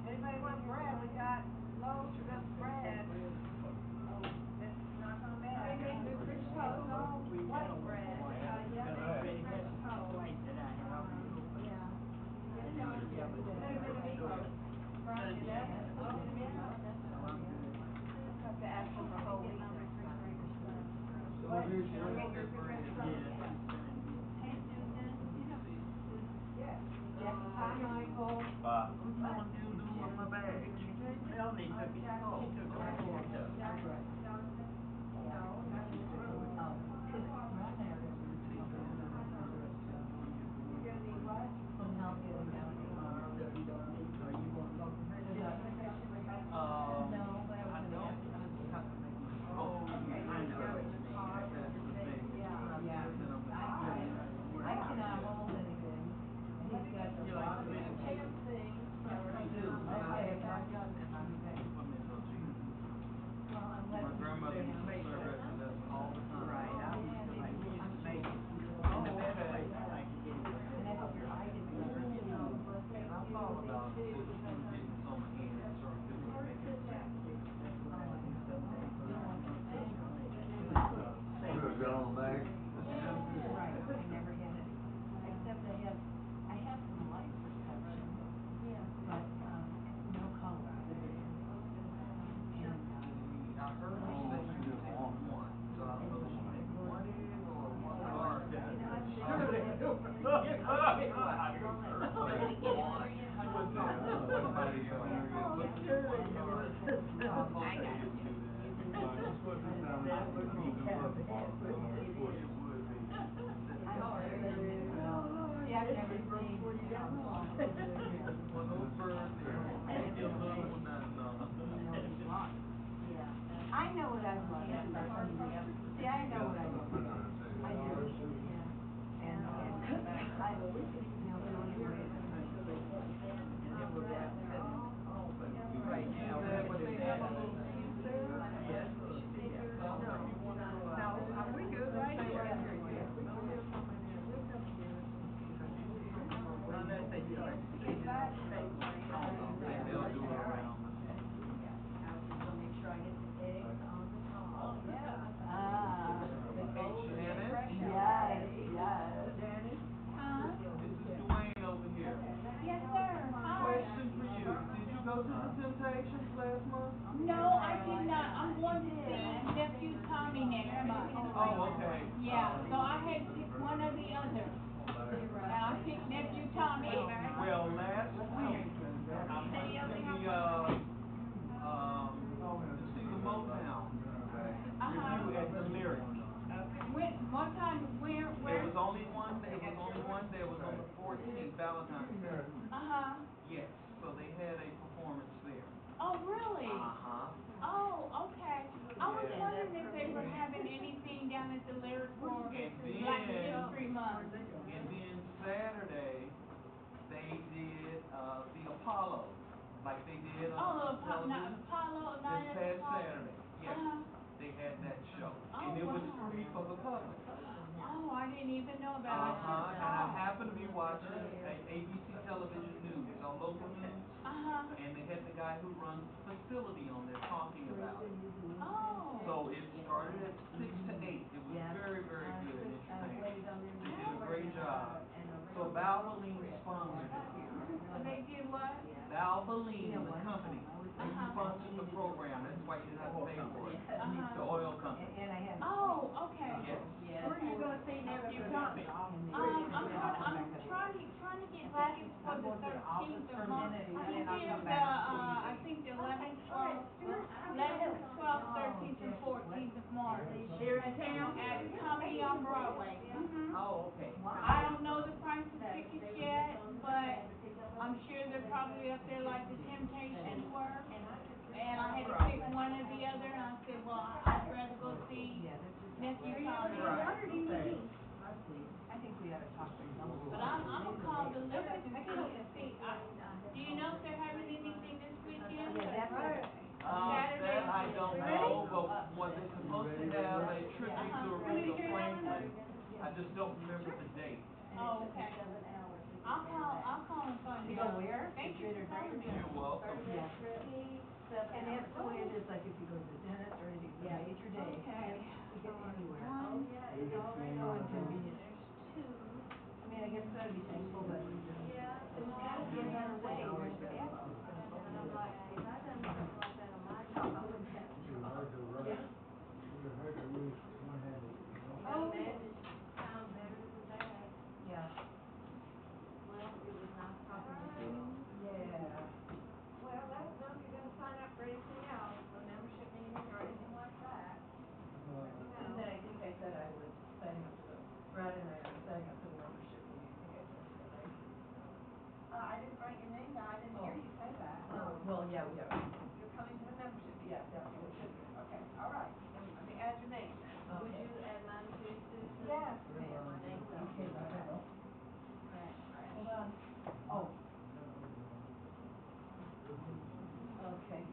Anybody want bread? We got loaves of bread. It's not gonna be. They made new French toast. What bread? Yellow French toast. Yeah. Friday, that's, have to ask them for whole wheat. What? You make your French toast? Yes. Yes, hi, Michael. Bye. Melanie took it, she took it right here. I cannot hold anything. These guys are bothering. My grandmother used to serve us this all the time. Right, I used to make it. In the best way I could get it. And I thought about it, since she was getting some in and started doing it. Good, got on the bag? Right, I never had it, except I have some light perception. Yeah. But, no color. I heard you that you didn't want one, so I was like, what is or what are? Yeah, I've never seen. I know what I want. See, I know what I want. I do. Yeah. And I, Right now, what is that? Yes. Now, are we good right here? Unless they start. They'll do it around the make sure I get the eggs on the top. Yeah. Ah. Janice? Yes, yes. Janice? Huh? This is Wednesday, it was on the 14th, Valentine's Day. Uh-huh. Yes, so they had a performance there. Oh, really? Uh-huh. Oh, okay. I was wondering if they were having anything down at the Lyric for Black History Month. And then Saturday, they did, the Apollo, like they did on television. Apollo, This past Saturday, yes. Uh-huh. They had that show. Oh, And it was wow. free for the public. Oh, I didn't even know about it. And I happened to be watching ABC television news on local news. Uh-huh. And they had the guy who runs the facility on there talking about it. Oh. So it started at 6 to 8. It was very, very good and entertaining. They did a great job. So Valvoline sponsored it here. So they did what? Valvoline, the company, they sponsored the program. That's why you didn't have to pay for it. The oil company. Oh, okay. Yes. Where are you gonna see nephew Tommy? I'm trying to get tickets for the 13th of March. I think the 11th, 12th, 13th, and 14th of March. Here in town at Comedy on Broadway. Oh, okay. I don't know the price of tickets yet, but I'm sure they're probably up there like the Temptations were. And I had to pick one or the other, and I said, well, I'd rather go see nephew Tommy. I think we ought to talk to someone. But I'm gonna call the Lyric and see, do you know if they're having anything this weekend? Yeah, that's right. Saturday? That I don't know, but what they're supposed to have a tribute to Aretha Franklin. I just don't remember the date. Oh, okay. I'll call and find You out. go where? Thank you for calling me. You're welcome. Yeah. And that's the way it is, like if you go to the dentist or anything, it's a major day. Okay. You get anywhere. One, It's so inconvenient. I mean, I guess that'd be thankful, but. It's gotta be a better way. There's the effort. And I'm like, if I done something like that on my job, I wouldn't have to. Yeah. Oh, that sounds better with that. Yeah. Well, it was nice talking to you. Yeah. Well, let us know if you're gonna sign up for anything else, a membership meeting or anything like that. And then I think I said I would sign up for the, Brad and I are signing up for the membership meeting. I think I said that, right? I didn't write your name down, I didn't hear you say that. Well, yeah, we are. You're coming to the membership meeting? Yeah, definitely. Okay, all right, let me add your name then. Would you add mine too, Susan? Yes, ma'am. Thank you. Okay, bye. Hold on. Oh. Okay.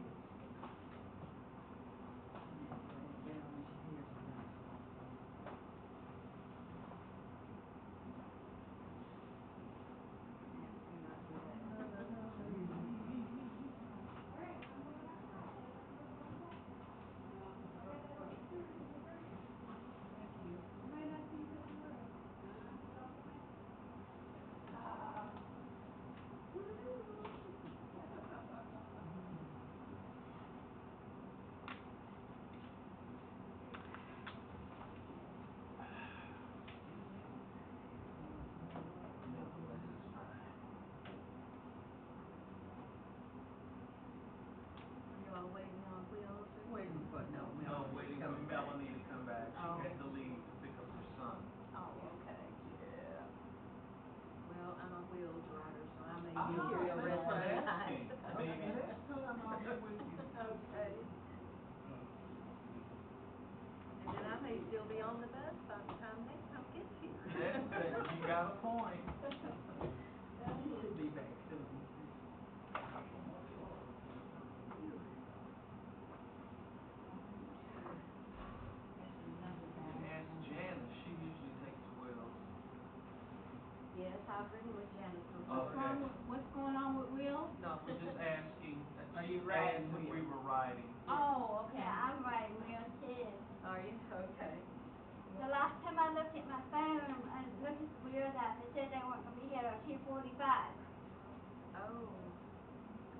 Waiting for, no, No, waiting for Melanie to come back. She had to leave to pick up her son. Oh, okay. Yeah. Well, I'm a wheels rider, so I may Ah, be here the rest of the that's night. asking. Maybe next time I'll be with you. Okay. And then I may still be on the bus by the time next time gets here. You got a point. She'll be back soon. Ask Janice, she usually takes the wheels. Yes, I've ridden with Janice Okay. What's going on with Will? No, we're just asking. Are you She riding asked if we wheels? were riding. Oh, okay. Yeah, I'm riding wheels too. Are you? Okay. The last time I looked at my phone and looked at the wheels out, they said they weren't gonna be here till 2:45. Oh.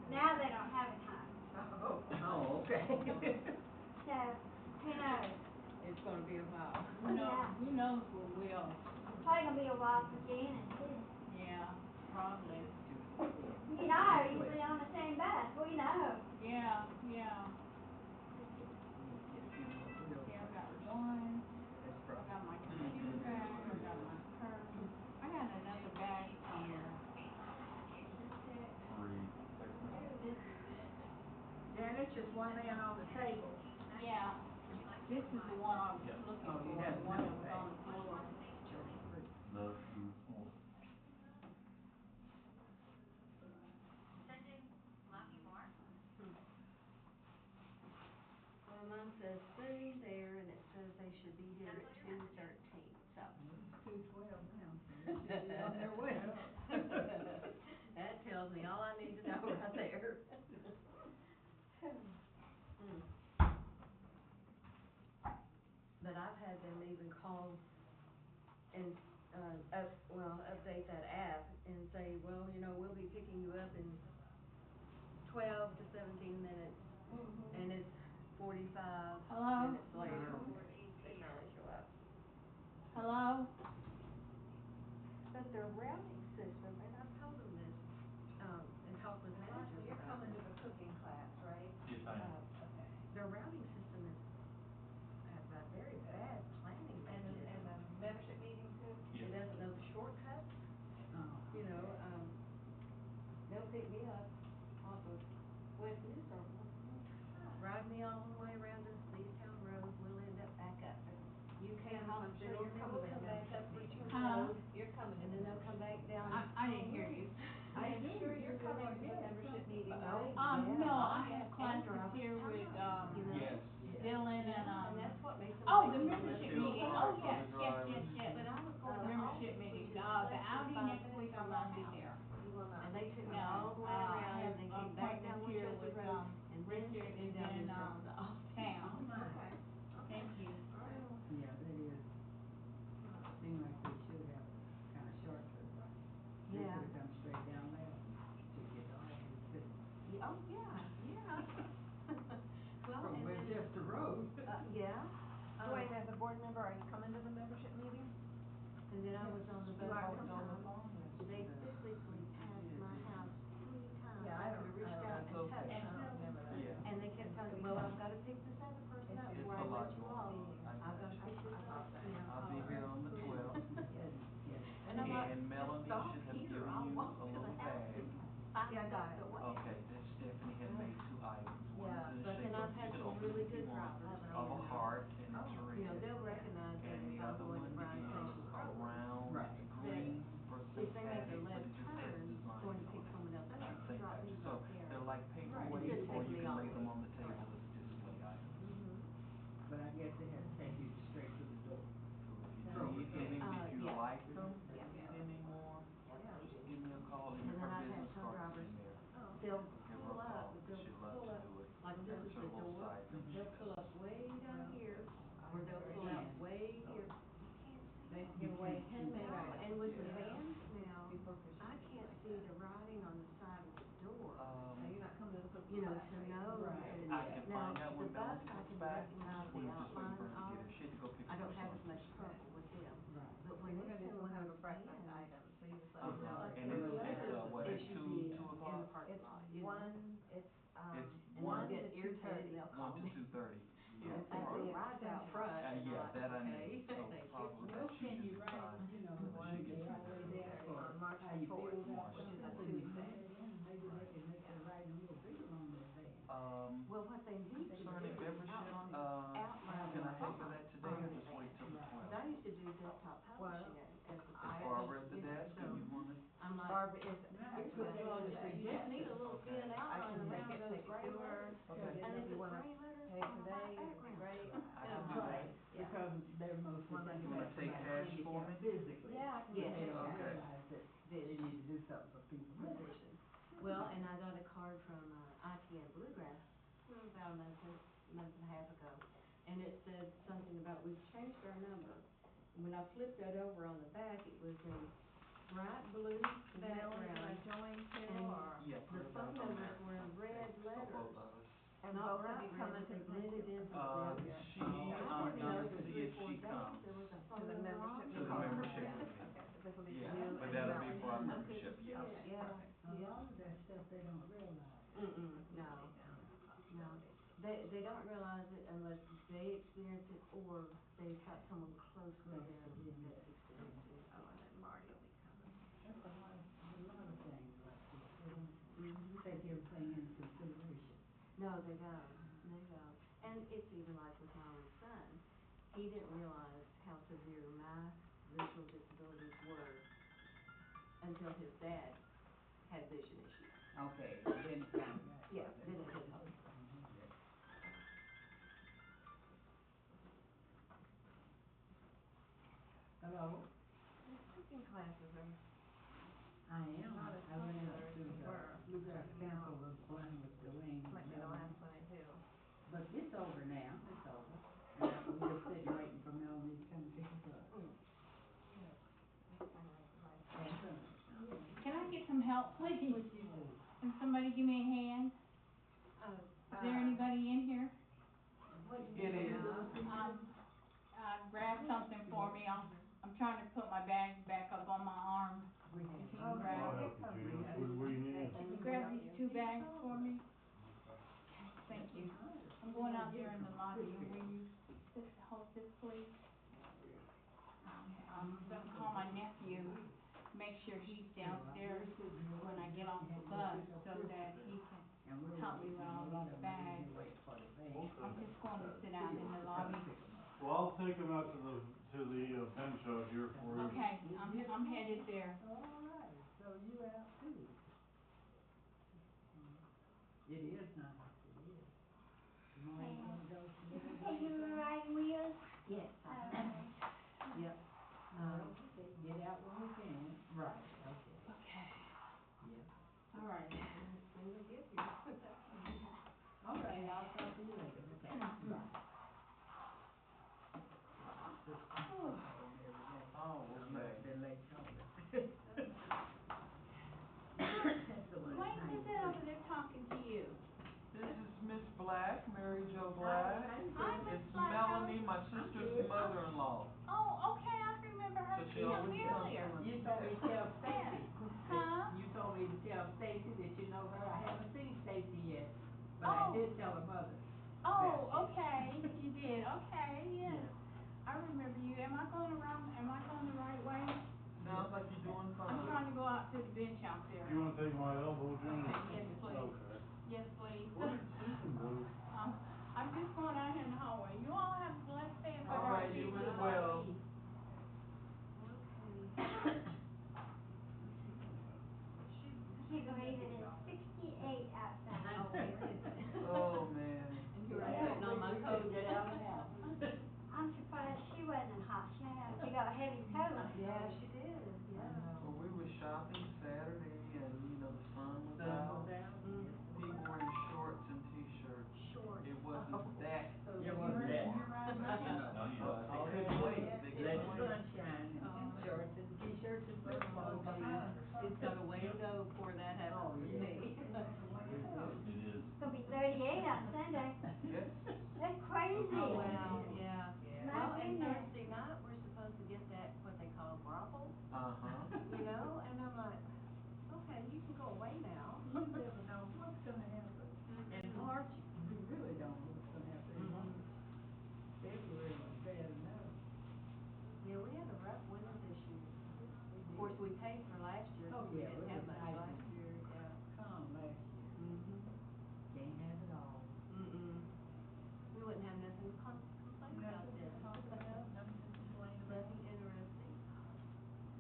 Now they don't have a time. Oh, okay. So, who knows? It's gonna be a while. Who knows with Will? Probably gonna be a while for Janet too. Yeah, probably. You know, usually on the same bus, we know. Yeah. Okay, I got one. I got my computer, I got my purse. I got another That's just one man on the table. Yeah, this is the one I was looking Oh, for, you have the one that middle was on the page. floor. Love you. Well, mine says soon there, and it says they should be here at 2:13, so. 2:12 now. They should be on their way. That tells me all I need to know right there. But I've had them even call and, update that app and say, well, you know, we'll be picking you up in 12 to 17 minutes, and it's 45 Hello? minutes later, they finally show up. Hello? But their routing system, and I've told them this, and talked with managers You're about coming it. to the cooking class, right? Yes, I am. Okay. Their routing system is, has a very bad planning And mechanism. the membership meeting too? It doesn't know the shortcuts, you know, they'll pick me up off of West New Circle, ride me all the way around to Easttown Road, we'll end up back up. You can't How come much through, you're coming we'll come back up Richmond Huh? Road, You're coming to and then they'll come back down. I didn't hear you. I am sure you're coming to the membership meeting, right? No, I have classes here with, You know? Yes. Dylan and, And that's what makes them. oh, the make membership Two meeting, for oh, the yes, drivers. yes. But I was going to Membership office, meeting, which is the less outing than 5 next week, minutes I'm from gonna my be house. there. And they took me No, all the way I around, have and then came back down appointments here Winchester with, Road, and then Richard took me and down then, this road to the office. Pam. Okay. Thank you. Yeah, that is, seem like they should have kind of shortcut, right? They Yeah. could have come straight down there to get to office, but Oh, yeah. Well, from and then, Winchester Road. yeah. Wait, as a board member, are you coming to the membership meeting? And then I was on the You are phone, on the phone? they physically passed my house 3 times. Yeah, I don't, reached out and That's touched okay. I don't remember that. Yeah. And they kept telling me, well, I've gotta pick this other person up It's before a I lot let you going off. on. I I've got gotta you. pick this up, you know. I'll be here on the 12th. And I'm like, And Melanie stop should have here, given I'll you walk a to the little house bag. and find Yeah, I got the it. way. Okay, that Stephanie had made 2 items. One Yeah, is in the but shape then of, I've had you can some open really it if you good want, drivers, of a and, heart, and it's you know, red. they'll recognize that And if the I'm other going to one Bryan is Station a Road. round Right. green for If St. they make a Patty's, but left it just has turn, design going to on pick it. someone else up, I think drop that's, me so right there. they're like Right. paperweight, It or takes you me can all lay the them way. on the table as display items. But I guess they have to take you straight to the door. So if you need any, if you yeah. like So, them, yeah. anymore, just give me a call, and And then her I've had business some card's drivers, in there. they'll Give her pull a up, call, but they'll she'd love pull to up, do it. like this is It's a the little door, side thing she they'll pull does. up way down here, or they'll pull out way here. They give away And handbags. and with the vans now, I can't see the writing on the side of the door, So you're not coming to the cooking you know, class, to right? know that it's, I can now, find out the when bus, Melanie I comes can back, recognize we the were just waiting outline for her to get of, her, she had to go pick I up don't her have as son. much trouble with them. Right. But See, when we're they gonna do send some one kind of of those breakfast vans, items, so you just let me know. And it's, what, it at should 2, be 2 in the o'clock? parking It's lot, you know. it's, It's And one- they'll get to irritated, 2:30. they'll call 1 me. to 2:30, yeah. And the ride's out front, and I'm Yeah, like, that I okay, need, so thank you. probably Well, that can she you is write, fine you know, when one she gets day through always there. there for On March how you 4th, feel about March it, 4th. when you put it in, maybe they can make the writing a little bigger on their van. Well, what they need to do Concerning is membership, outline can I the have that today, or on just the wait till the van. 12th? 'Cause I used to do desktop publishing as a. Is Barbara at the desk, so and you wanna? I'm like, Barbara is, here's what's wrong with you, just need a little thin I outline can around take those it gray to her, letters. okay, And if if you it's wanna gray letters, pay on a today, white it'd be background. great. I can do Right, that. because they're mostly Well, thinking Can you about take somebody cash for me? handicapped physically. Yeah, I can Yes. They don't Okay. realize that they need to do something for people with vision. Well, and I got a card from, IT and Bluegrass, about a month and a half ago, and it said something about, we've changed our number. And when I flipped that over on the back, it was a bright blue background, Can I join too, and or? Yeah, put the it phone back on numbers there. were in red For both letters. of us. And Not both of bright you red, coming but they to blended into She, I I'm didn't know gonna for see 3 if or 4 she days comes. there was a to phone the number on membership To the meeting? membership Yeah. meeting. Okay, so this will be. Yeah, you but and that'll be Melanie. for our I membership, couldn't see yes. it, yeah, A yeah. lot of that stuff they don't realize. No. They don't realize it unless they experience it or they've got someone close to them that's experienced it. Oh, and then Marty will be coming. That's a lot of things like this, they don't take everything into consideration. No, they don't, they don't. And it's even like with my own son, he didn't realize how severe my visual disabilities were until his dad had vision issues. Okay, then it kind of got. Yeah, then it hit home. Hello? Cooking classes are I am. not as I went popular up as to they the were. Bluegrass Council of playing with Dwayne. like they don't have plenty too. But it's over now, it's over. And we're just sitting waiting for Melanie to come pick us up. Can I get some help, please? Can somebody give me a hand? Is there anybody in here? It is. Grab something for me, I'm trying to put my bag back up on my arm. If you can grab it. Where you need? Can you grab these 2 bags for me? Thank you. I'm going out there in the lobby, and will you hold this, please? I'm gonna call my nephew, make sure he's downstairs when I get off the bus, so that he can help me with all these bags. I'm just going to sit out in the lobby. Well, I'll take them out to the bench out here for you. Okay, I'm headed there. All right, so you out too? It is nice, it is. You might wanna go to the. Hey, you were riding wheels? Yes. Yep. Get out when we can. Right, okay. Okay. Yeah. All right. When we get here. All right, I'll talk to you later, okay? Come on. Bye. Oh, okay. Been late calling. Why is that over there talking to you? This is Miss Black, Mary Jo Black. Hi, Miss It's Black. Melanie, my sister's mother-in-law. Oh, okay, I remember her. So She she told always me comes earlier. to You told me to tell Stacy. Huh? You told me to tell Stacy that you know her. I haven't seen Stacy yet, but I Oh. did tell her mother. Oh, okay, you did, okay, yes. I remember you. Am I going the right way? Sounds like you're doing I'm fine. trying to go out to the bench out there. You wanna take my elbow, Jimmy? Yes, please. Okay. Yes, please. What are you thinking, dude? I'm just going out here in the hallway. You all have a blessed day. If I All don't right, see you you, as well. Can you believe it is 68 outside? Oh, man. And here I am putting on my coat. Get out of the house. I'm surprised she wasn't hot. She got a heavy coat. Yeah, she did, yeah. Well, we were shopping Saturday and, the sun was Sun out. was out. People were in shorts and t-shirts. Short. It wasn't that. It wasn't that. They couldn't wait. They Let couldn't the wait. sun shine and shorts and t-shirts and football. It's got a way to go before that happens with me. It is. It's gonna be 38 on Sunday. Yes. That's crazy. Oh, wow, yeah. My Well, and goodness. Thursday night, we're supposed to get that, what they call grapple, Uh-huh. and I'm like, okay, you can go away now. You never know what's gonna happen. In March, you really don't know what's gonna happen in March. February was bad enough. Yeah, we had a rough winter this year. Of course, we paid for last year, Oh, we yeah, didn't it have was much nice. last year, yeah. Calm last year. Mm-hmm. Can't have it all. Mm-mm. We wouldn't have nothing to complain about Nothing to then. talk about, nothing to complain about. Nothing interesting.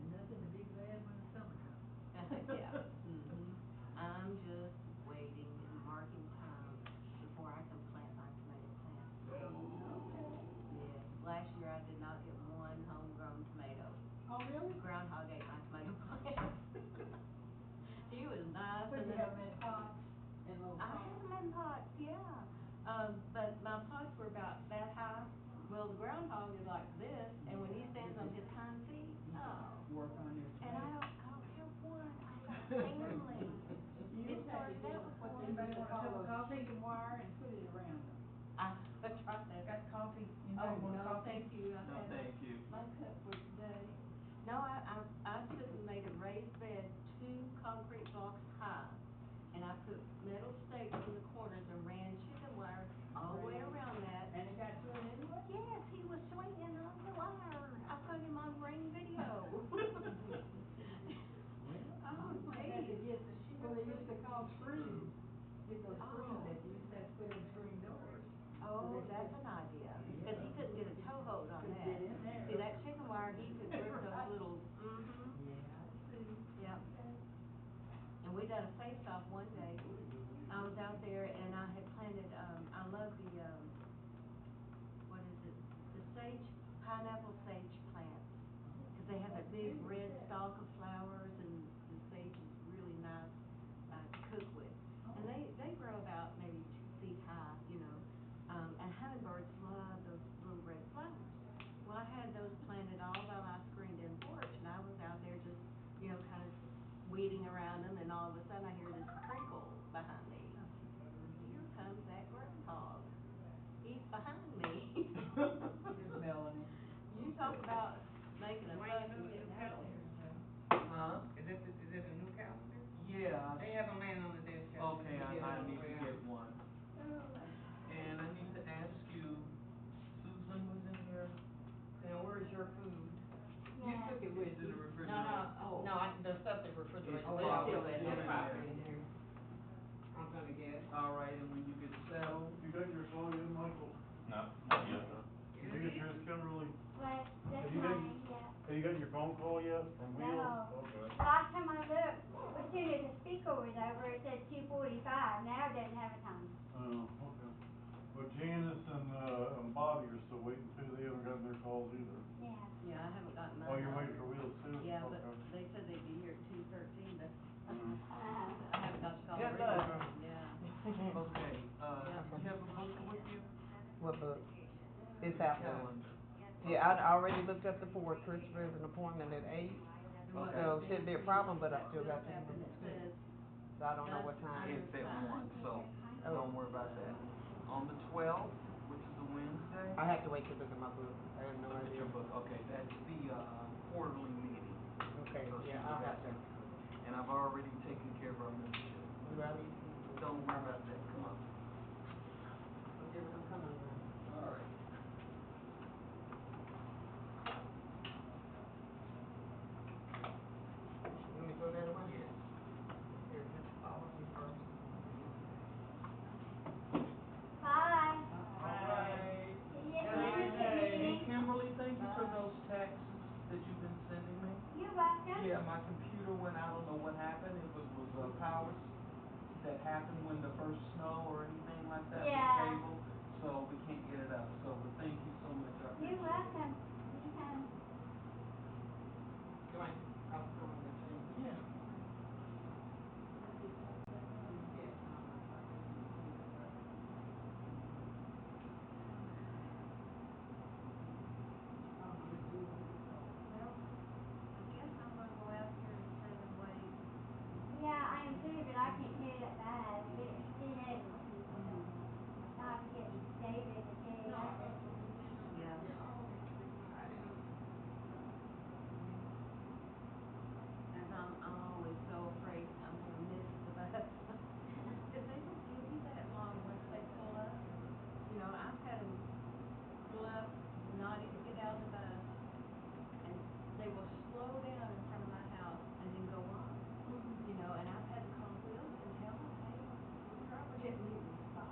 And nothing to be glad when the summer comes. Yeah. Mm-hmm. I'm just waiting and marking time before I can plant my tomato plants. Yes, last year I did not get one homegrown tomato. Oh, really? The groundhog ate my tomato plants. He was nice. So and you then- have them in pots, in little I pots? had them in pots, yeah. But my pots were about that high. Well, the groundhog is like this, and when he stands on his hind feet, oh. Work on your And I tomatoes. don't have one. I got family. It started out before. Anybody want a cup of coffee and wire and put it around them? I tried that. Got coffee? Oh, no, thank you. I've No, had thank you. my cup for today. No, I took and made a raised bed 2 concrete blocks high. And I put metal stakes in the corners and ran chicken wire all the way around that. And it got to it anyway? Yes, he was swinging on the wire. I put him on ring video. I was had to get, what they used to call screws. Get those screws that you used to have to oh, that's an idea, cause he couldn't get a toe hold on that. See, that chicken wire, he could rip those little, yep. And we done a face-off one day. I was out there and I had planted, I love the, what is it? The sage, pineapple sage plants. Cause they have that big red stalk of flowers and the sage is really nice, to cook with. And they grow about maybe 2 feet high, you know. And hummingbirds love those little red flowers. Well, I had those planted all by my screened-in porch and I was out there just, you know, kind of weeding around them and all of a sudden I hear this crinkle behind me. Here comes that groundhog. He's behind me. Melanie. You talk about making a fuss and getting out there. Huh? Is it a new calendar? Yeah. They have them laying on the desk. Okay, I need to get one. And I need to ask you, Susan was in here. Now, where's your food? You Yeah. took it with It's in you. the refrigerator. The stuff in the refrigerator. Oh, It's it's still still in in there. there. Probably in there. I'm gonna guess. All right, and when you get settled, You got your phone in, Michael? No, not yet. Did you get yours, Kimberly? But this Have you got- mine, yeah. Have you got your phone call yet from Wheels? No. Okay. Last time I looked, as soon as the speaker was over, it said 2:45, now it doesn't have a time. Oh, okay. Well, Janice and Bobby are still waiting too, they haven't gotten their calls either. Yeah. Yeah, I haven't gotten mine. Oh, you're waiting for Wheels too? Yeah, but Okay. they said they'd be here at 2:13, but Mhm. I haven't got the call. Good really. luck. Yeah. okay, you Yeah. have a book with you? What book? This afternoon. Calendar. Yeah, I already looked up the board. Christopher has an appointment at 8. What So it shouldn't be a says- problem, but I still got what's to happened, look it at says, it. So I don't know what time. It's at 1, so don't worry about that. On the 12th, which is a Wednesday. I have to wait to look at my book. I have no Look at idea. your book, okay, that's the, quarterly meeting. Okay, So yeah, she's I'll got have to. that. And I've already taken care of our membership. Do I need Don't worry about that, come on. to? Okay, I'm coming now. All right. You want me to throw that away? Yes. Here, just follow me first. Bye. All right. See you at the Hey, membership meeting. Kimberly, thank you for those texts that you've been sending me. You're welcome. Yeah, my computer went, I don't know what happened, it was power that happened when the first snow or anything like that was Yeah. cable, so we can't get it up, so, but thank you so much, I appreciate it. You're welcome. Anytime. Come on, I'll throw in the change. Yeah. Well, I guess I'm gonna go out here and sit and wait. Yeah, I am too, but I can't hear that bad. But she knows. Not to get David to tell you that. Yeah. As I'm always so afraid I'm gonna miss the bus. Cause they don't give you that long once they pull up. You know, I've had them pull up, not even get out of the bus, and they will slow down in front of my house and then go on. You know, and I've had to call Will and tell them, hey, the driver didn't even stop.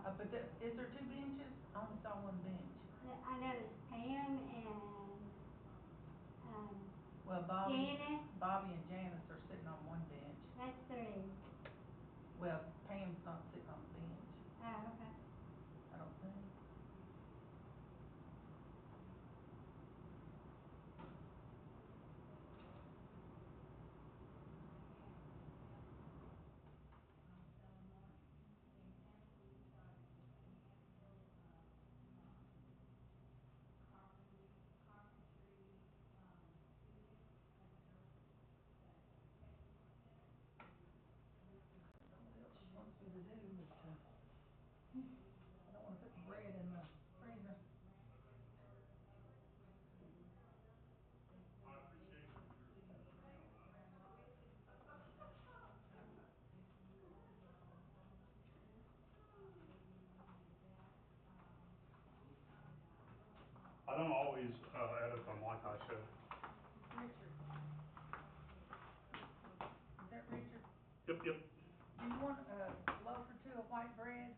But there, is there two benches? I only saw one bench. I noticed Pam and, Well, Janice, Bobby and Janice are sitting on one bench. that's three. Well, Pam's not sitting on the bench, Oh, okay. I don't think. What else she wants me to do, but, I don't wanna put the bread in the freezer. I don't always, edit them like I should. Richard. Is that Richard? Yep, yep. Do you want a loaf or two of white bread?